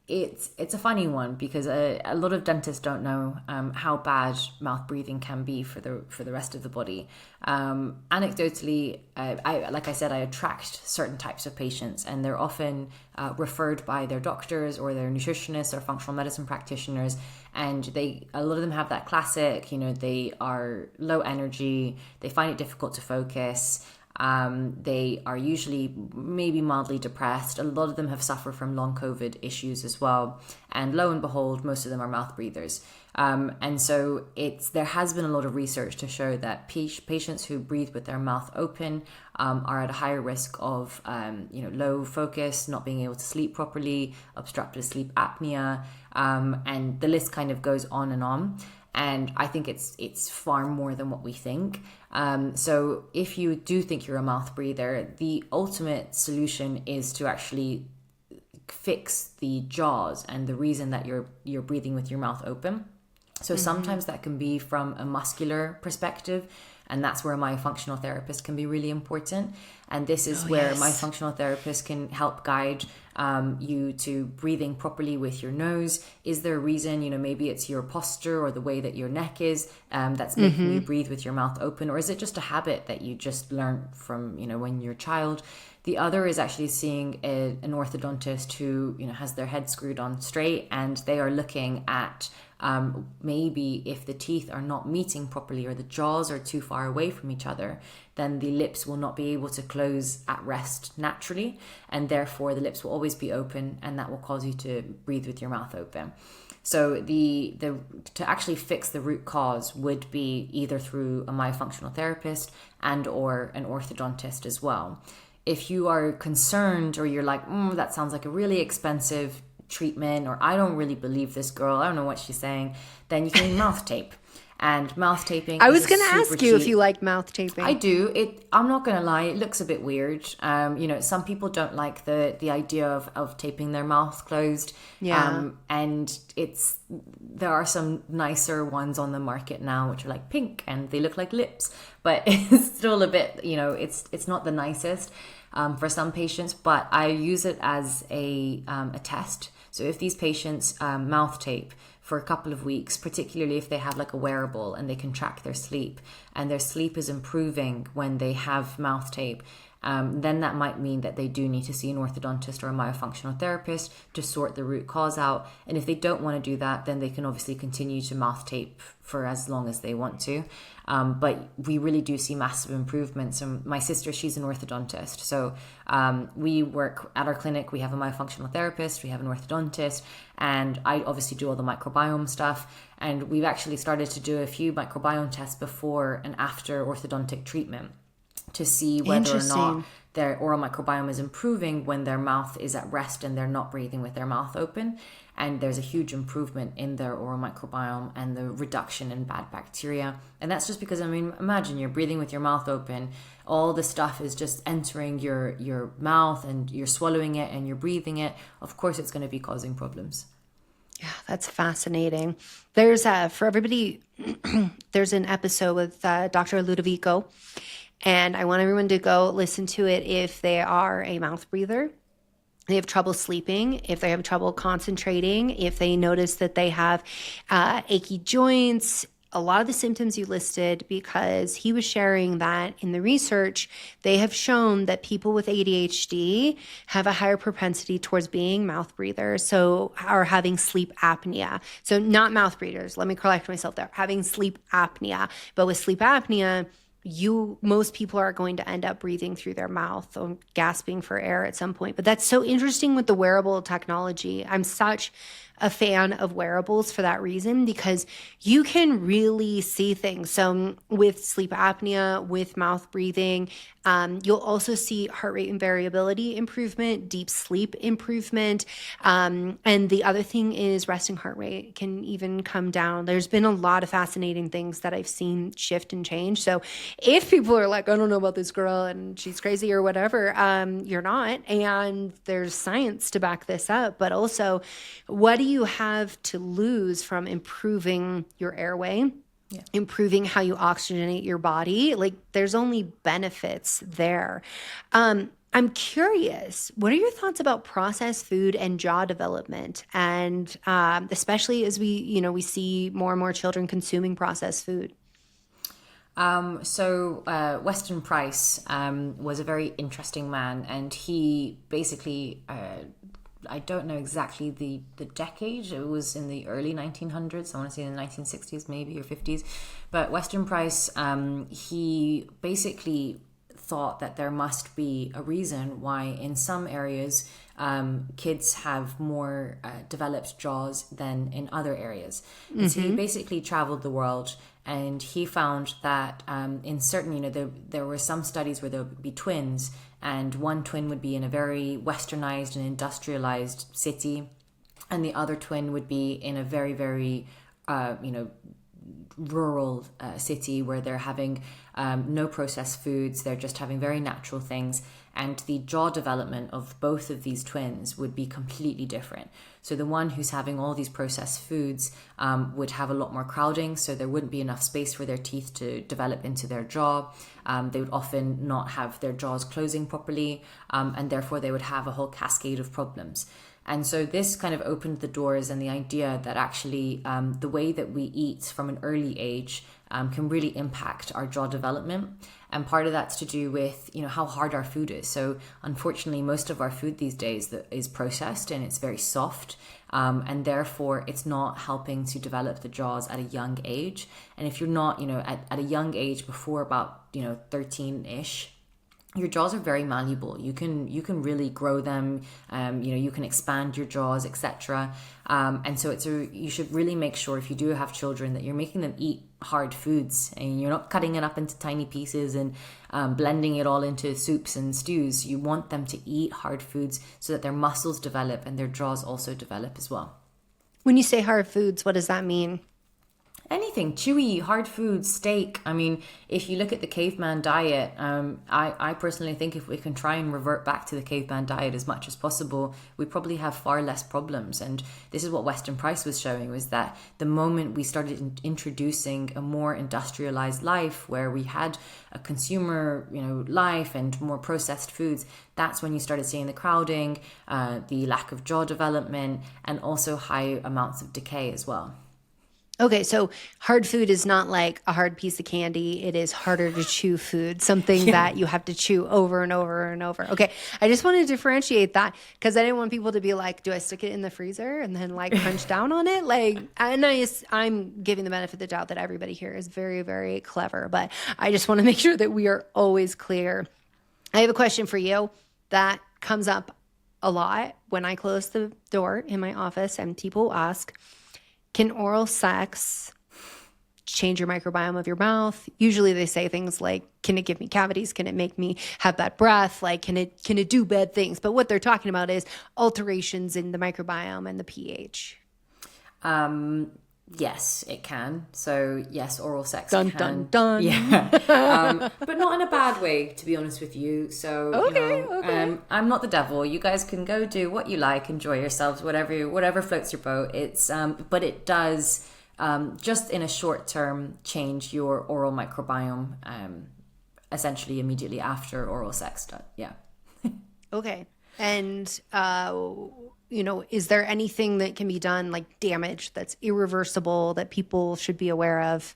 it's a funny one because a lot of dentists don't know how bad mouth breathing can be for the rest of the body. Anecdotally, like I said, I attract certain types of patients, and they're often referred by their doctors or their nutritionists or functional medicine practitioners, and a lot of them have that classic, they are low energy, they find it difficult to focus. They are usually maybe mildly depressed. A lot of them have suffered from long COVID issues as well. And lo and behold, most of them are mouth breathers. And so there has been a lot of research to show that patients who breathe with their mouth open are at a higher risk of low focus, not being able to sleep properly, obstructive sleep apnea, and the list kind of goes on and on. And I think it's far more than what we think. So if you do think you're a mouth breather, the ultimate solution is to actually fix the jaws and the reason that you're breathing with your mouth open. So sometimes that can be from a muscular perspective, and that's where my functional therapist can be really important. And this is where my functional therapist can help guide you to breathing properly with your nose. Is there a reason, maybe it's your posture or the way that your neck is that's making you breathe with your mouth open? Or is it just a habit that you just learned from, when you're a child? The other is actually seeing an orthodontist who, has their head screwed on straight, and they are looking at maybe if the teeth are not meeting properly or the jaws are too far away from each other, then the lips will not be able to close at rest naturally, and therefore the lips will always be open, and that will cause you to breathe with your mouth open. So to actually fix the root cause would be either through a myofunctional therapist and or an orthodontist as well. If you are concerned or you're like, that sounds like a really expensive treatment, or I don't really believe this girl, I don't know what she's saying, then you can use mouth tape. And mouth taping, I was going to ask you if you like mouth taping. I do. I'm not going to lie, it looks a bit weird. Some people don't like the idea of taping their mouth closed. Yeah. And there are some nicer ones on the market now which are like pink and they look like lips, but it's still a bit, it's not the nicest for some patients, but I use it as a test. So if these patients mouth tape for a couple of weeks, particularly if they have like a wearable and they can track their sleep, and their sleep is improving when they have mouth tape, then that might mean that they do need to see an orthodontist or a myofunctional therapist to sort the root cause out. And if they don't want to do that, then they can obviously continue to mouth tape for as long as they want to. But we really do see massive improvements. And my sister, she's an orthodontist. So we work at our clinic. We have a myofunctional therapist, we have an orthodontist, and I obviously do all the microbiome stuff. And we've actually started to do a few microbiome tests before and after orthodontic treatment to see whether or not their oral microbiome is improving when their mouth is at rest and they're not breathing with their mouth open. And there's a huge improvement in their oral microbiome and the reduction in bad bacteria. And that's just because, imagine you're breathing with your mouth open. All the stuff is just entering your mouth and you're swallowing it and you're breathing it. Of course, it's going to be causing problems. Yeah, that's fascinating. There's, for everybody, there's an episode with Dr. Ludovico. And I want everyone to go listen to it if they are a mouth breather, they have trouble sleeping, if they have trouble concentrating, if they notice that they have achy joints, a lot of the symptoms you listed, because he was sharing that in the research, they have shown that people with ADHD have a higher propensity towards being mouth breathers, or having sleep apnea. So not mouth breathers, let me correct myself there, having sleep apnea. But with sleep apnea, most people are going to end up breathing through their mouth or gasping for air at some point. But that's so interesting with the wearable technology. I'm such a fan of wearables for that reason, because you can really see things. So with sleep apnea, with mouth breathing, you'll also see heart rate and variability improvement, deep sleep improvement. And the other thing is resting heart rate can even come down. There's been a lot of fascinating things that I've seen shift and change. So if people are like, I don't know about this girl and she's crazy or whatever, you're not. And there's science to back this up. But also, what do you have to lose from improving your airway? Yeah. Improving how you oxygenate your body? Like, there's only benefits there. I'm curious, what are your thoughts about processed food and jaw development? And especially as we see more and more children consuming processed food. Weston Price was a very interesting man, and he basically, I don't know exactly the decade. It was in the early 1900s. I want to say in the 1960s maybe, or 50s. But Weston Price, he basically thought that there must be a reason why in some areas kids have more developed jaws than in other areas. Mm-hmm. And so he basically traveled the world, and he found that in certain, there were some studies where there would be twins, and one twin would be in a very westernized and industrialized city, and the other twin would be in a very, very, rural city where they're having no processed foods. They're just having very natural things. And the jaw development of both of these twins would be completely different. So the one who's having all these processed foods would have a lot more crowding, so there wouldn't be enough space for their teeth to develop into their jaw. They would often not have their jaws closing properly, and therefore they would have a whole cascade of problems. And so this kind of opened the doors, and the idea that actually the way that we eat from an early age can really impact our jaw development. And part of that's to do with, how hard our food is. So unfortunately, most of our food these days is processed, and it's very soft. And therefore, it's not helping to develop the jaws at a young age. And if you're not, at a young age, before about, 13-ish, your jaws are very malleable. You can really grow them. You can expand your jaws, etc. And so you should really make sure, if you do have children, that you're making them eat hard foods, and you're not cutting it up into tiny pieces and blending it all into soups and stews. You want them to eat hard foods so that their muscles develop and their jaws also develop as well. When you say hard foods, what does that mean? Anything chewy, hard foods, steak. I mean, if you look at the caveman diet, I personally think if we can try and revert back to the caveman diet as much as possible, we probably have far less problems. And this is what Weston Price was showing, was that the moment we started introducing a more industrialized life, where we had a consumer, life and more processed foods, that's when you started seeing the crowding, the lack of jaw development, and also high amounts of decay as well. Okay, so hard food is not like a hard piece of candy. It is harder to chew food, something that you have to chew over and over and over. Okay, I just want to differentiate that, because I didn't want people to be like, do I stick it in the freezer and then like crunch down on it? I'm giving the benefit of the doubt that everybody here is very, very clever, but I just want to make sure that we are always clear. I have a question for you that comes up a lot when I close the door in my office, and people ask, can oral sex change your microbiome of your mouth? Usually they say things like, can it give me cavities? Can it make me have bad breath? Like, can it do bad things? But what they're talking about is alterations in the microbiome and the pH. Yes, it can. So yes, oral sex can. Dun, dun. Yeah. But not in a bad way, to be honest with you. So, okay. I'm not the devil. You guys can go do what you like, enjoy yourselves, whatever floats your boat. It's, but it does, just in a short term, change your oral microbiome, essentially immediately after oral sex. Yeah. Okay. And, is there anything that can be done, like damage that's irreversible, that people should be aware of?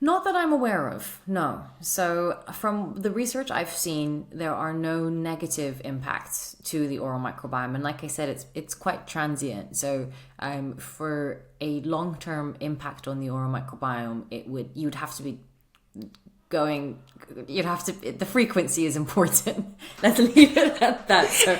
Not that I'm aware of, no. So from the research I've seen, there are no negative impacts to the oral microbiome. And like I said, it's quite transient. So for a long-term impact on the oral microbiome, you'd have to be the frequency is important. Let's leave it at that. So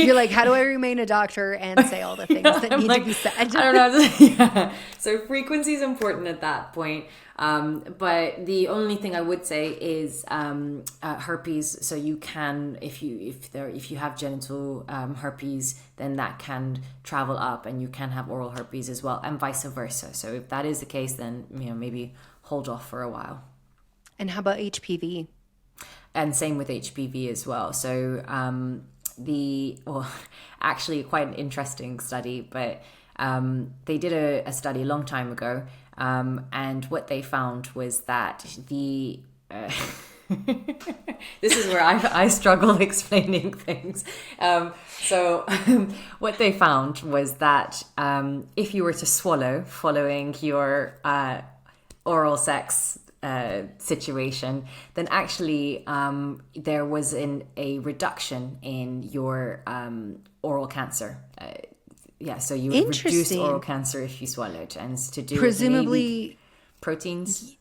you're like, how do I remain a doctor and say all the things that need to be said? I don't know. Yeah. So frequency is important at that point. But the only thing I would say is herpes. So you can, if you have genital herpes, then that can travel up, and you can have oral herpes as well, and vice versa. So if that is the case, then maybe hold off for a while. And how about HPV? And same with HPV as well. So actually quite an interesting study, but they did a study a long time ago, and what they found was that this is where I struggle explaining things. So what they found was that if you were to swallow following your oral sex situation, then actually there was a reduction in your oral cancer. So you would reduce oral cancer if you swallowed, and it's to do presumably with proteins.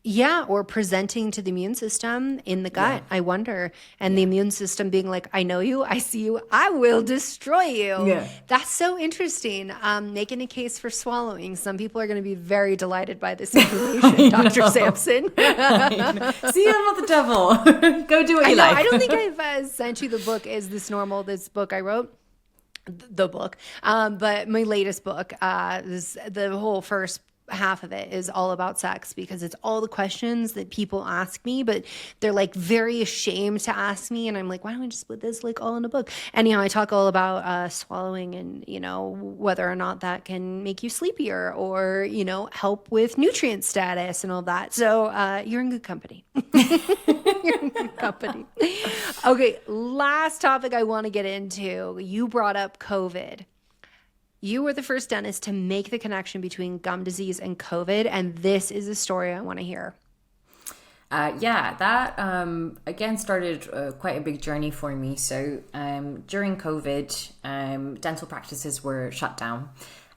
Yeah, or presenting to the immune system in the gut, I wonder. And the immune system being like, I know you, I see you, I will destroy you. Yeah. That's so interesting. Making a case for swallowing. Some people are going to be very delighted by this information, Dr. Sampson. See, I'm not the devil. Go do what you like. I don't think I've sent you the book, Is This Normal? This book I wrote. The book. But my latest book, the whole first half of it is all about sex, because it's all the questions that people ask me, but they're like very ashamed to ask me. And I'm like, why don't we just put this like all in a book? Anyhow, I talk all about swallowing and, whether or not that can make you sleepier or, help with nutrient status and all that. So you're in good company. You're in good company. Okay, last topic I want to get into. You brought up COVID. You were the first dentist to make the connection between gum disease and COVID, and this is a story I want to hear. That again started quite a big journey for me. So during COVID, dental practices were shut down,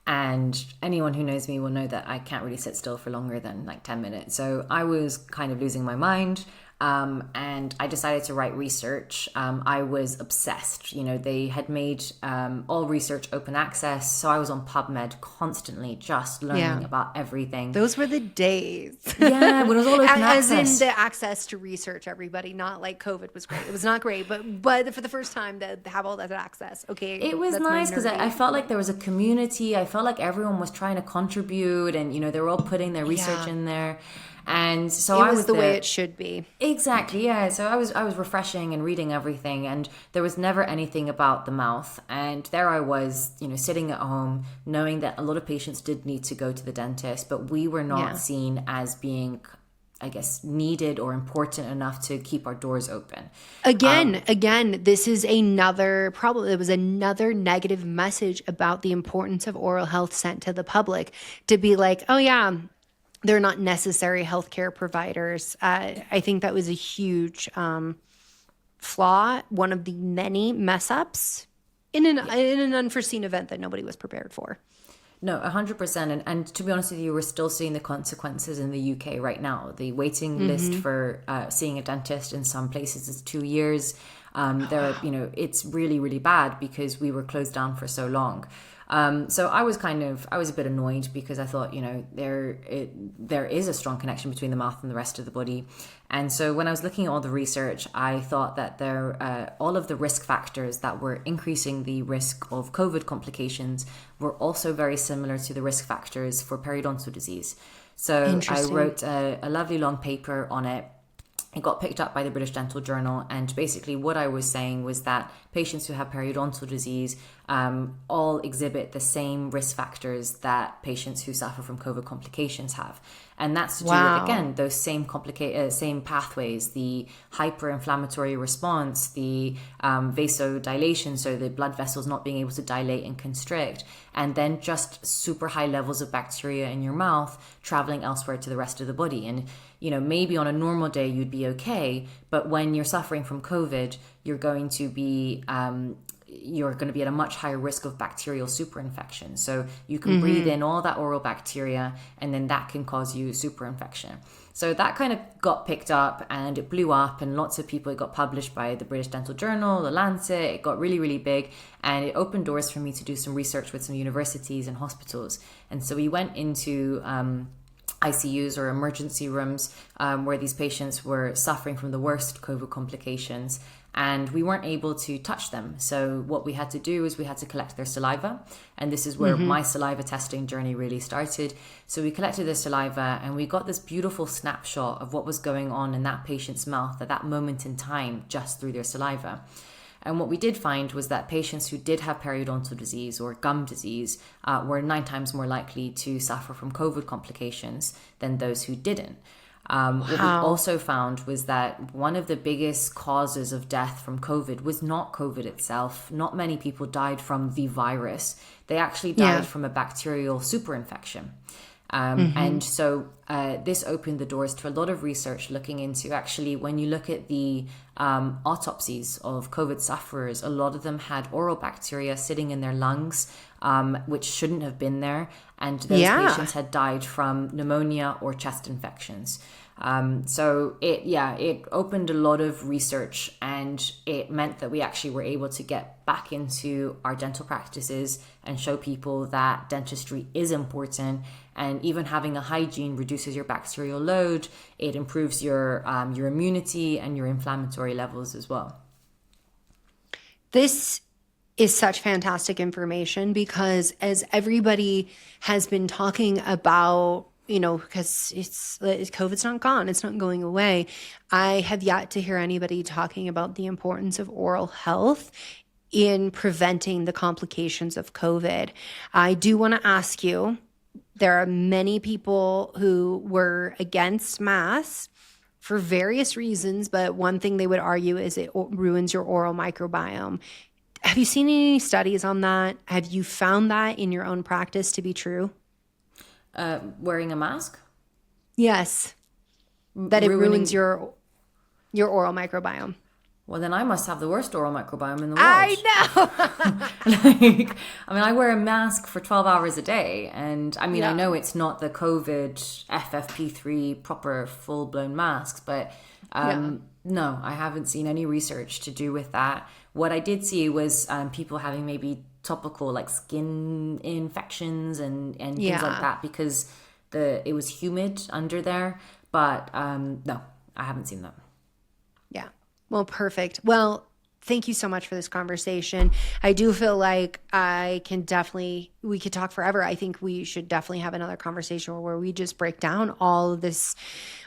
and anyone who knows me will know that I can't really sit still for longer than like 10 minutes. So I was kind of losing my mind. And I decided to write research. I was obsessed. They had made all research open access. So I was on PubMed constantly, just learning about everything. Those were the days. Yeah, when it was all open access. As in the access to research, everybody. Not like COVID was great. It was not great, but for the first time to have all that access. Okay. It was nice because I felt like there was a community. I felt like everyone was trying to contribute, and, they were all putting their research in there. And so I was the way it should be. Exactly, yeah. So I was refreshing and reading everything, and there was never anything about the mouth. And there I was, sitting at home, knowing that a lot of patients did need to go to the dentist, but we were not seen as being, I guess, needed or important enough to keep our doors open. Again, this is another negative message about the importance of oral health sent to the public, to be like, oh yeah, they're not necessary healthcare providers. I think that was a huge flaw, one of the many mess ups in an unforeseen event that nobody was prepared for. No, 100%. And to be honest with you, we're still seeing the consequences in the UK right now. The waiting list for seeing a dentist in some places is 2 years. It's really, really bad because we were closed down for so long. So I was a bit annoyed because I thought, there is a strong connection between the mouth and the rest of the body. And so when I was looking at all the research, I thought that all of the risk factors that were increasing the risk of COVID complications were also very similar to the risk factors for periodontal disease. So I wrote a lovely long paper on it. It got picked up by the British Dental Journal, and basically what I was saying was that patients who have periodontal disease all exhibit the same risk factors that patients who suffer from COVID complications have. And that's to do with, again, those same pathways, the hyperinflammatory response, the vasodilation, so the blood vessels not being able to dilate and constrict, and then just super high levels of bacteria in your mouth traveling elsewhere to the rest of the body. And, maybe on a normal day you'd be okay, but when you're suffering from COVID, you're going to be at a much higher risk of bacterial superinfection. So you can breathe in all that oral bacteria, and then that can cause you superinfection. So that kind of got picked up and it blew up, and lots of people, it got published by the British Dental Journal, the Lancet, it got really, really big, and it opened doors for me to do some research with some universities and hospitals. And so we went into ICUs or emergency rooms where these patients were suffering from the worst COVID complications, and we weren't able to touch them. So what we had to do is we had to collect their saliva, and this is where my saliva testing journey really started. So we collected their saliva and we got this beautiful snapshot of what was going on in that patient's mouth at that moment in time just through their saliva. And what we did find was that patients who did have periodontal disease or gum disease were 9 times more likely to suffer from COVID complications than those who didn't. What we also found was that one of the biggest causes of death from COVID was not COVID itself. Not many people died from the virus. They actually died from a bacterial superinfection. And so this opened the doors to a lot of research looking into, actually, when you look at the autopsies of COVID sufferers, a lot of them had oral bacteria sitting in their lungs, which shouldn't have been there. And those patients had died from pneumonia or chest infections. So it opened a lot of research, and it meant that we actually were able to get back into our dental practices and show people that dentistry is important. And even having a hygiene reduces your bacterial load. It improves your immunity and your inflammatory levels as well. This is such fantastic information, because as everybody has been talking about, because COVID's not gone, it's not going away, I have yet to hear anybody talking about the importance of oral health in preventing the complications of COVID. I do want to ask you, there are many people who were against masks for various reasons, but one thing they would argue is it ruins your oral microbiome. Have you seen any studies on that? Have you found that in your own practice to be true? Wearing a mask? Yes. That it ruins your oral microbiome. Well, then I must have the worst oral microbiome in the world. I know. I wear a mask for 12 hours a day. And I know it's not the COVID FFP3 proper full-blown masks, but no, I haven't seen any research to do with that. What I did see was people having maybe topical like skin infections and things like that, because it was humid under there. But no, I haven't seen that. Yeah. Well, perfect. Well, thank you so much for this conversation. I do feel like we could talk forever. I think we should definitely have another conversation where we just break down all these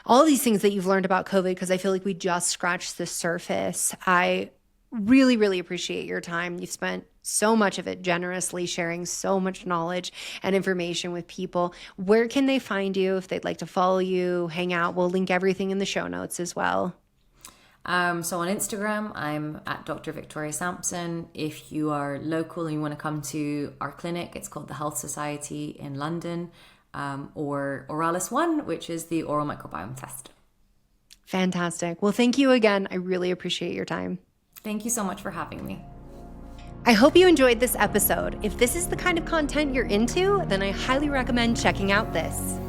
things that you've learned about COVID, because I feel like we just scratched the surface. I really, really appreciate your time. You've spent so much of it generously sharing so much knowledge and information with people. Where can they find you if they'd like to follow you, hang out? We'll link everything in the show notes as well. So on Instagram, I'm at Dr. Victoria Sampson. If you are local and you want to come to our clinic, it's called the Health Society in London, or Oralis One, which is the oral microbiome test. Fantastic. Well, thank you again. I really appreciate your time. Thank you so much for having me. I hope you enjoyed this episode. If this is the kind of content you're into, then I highly recommend checking out this.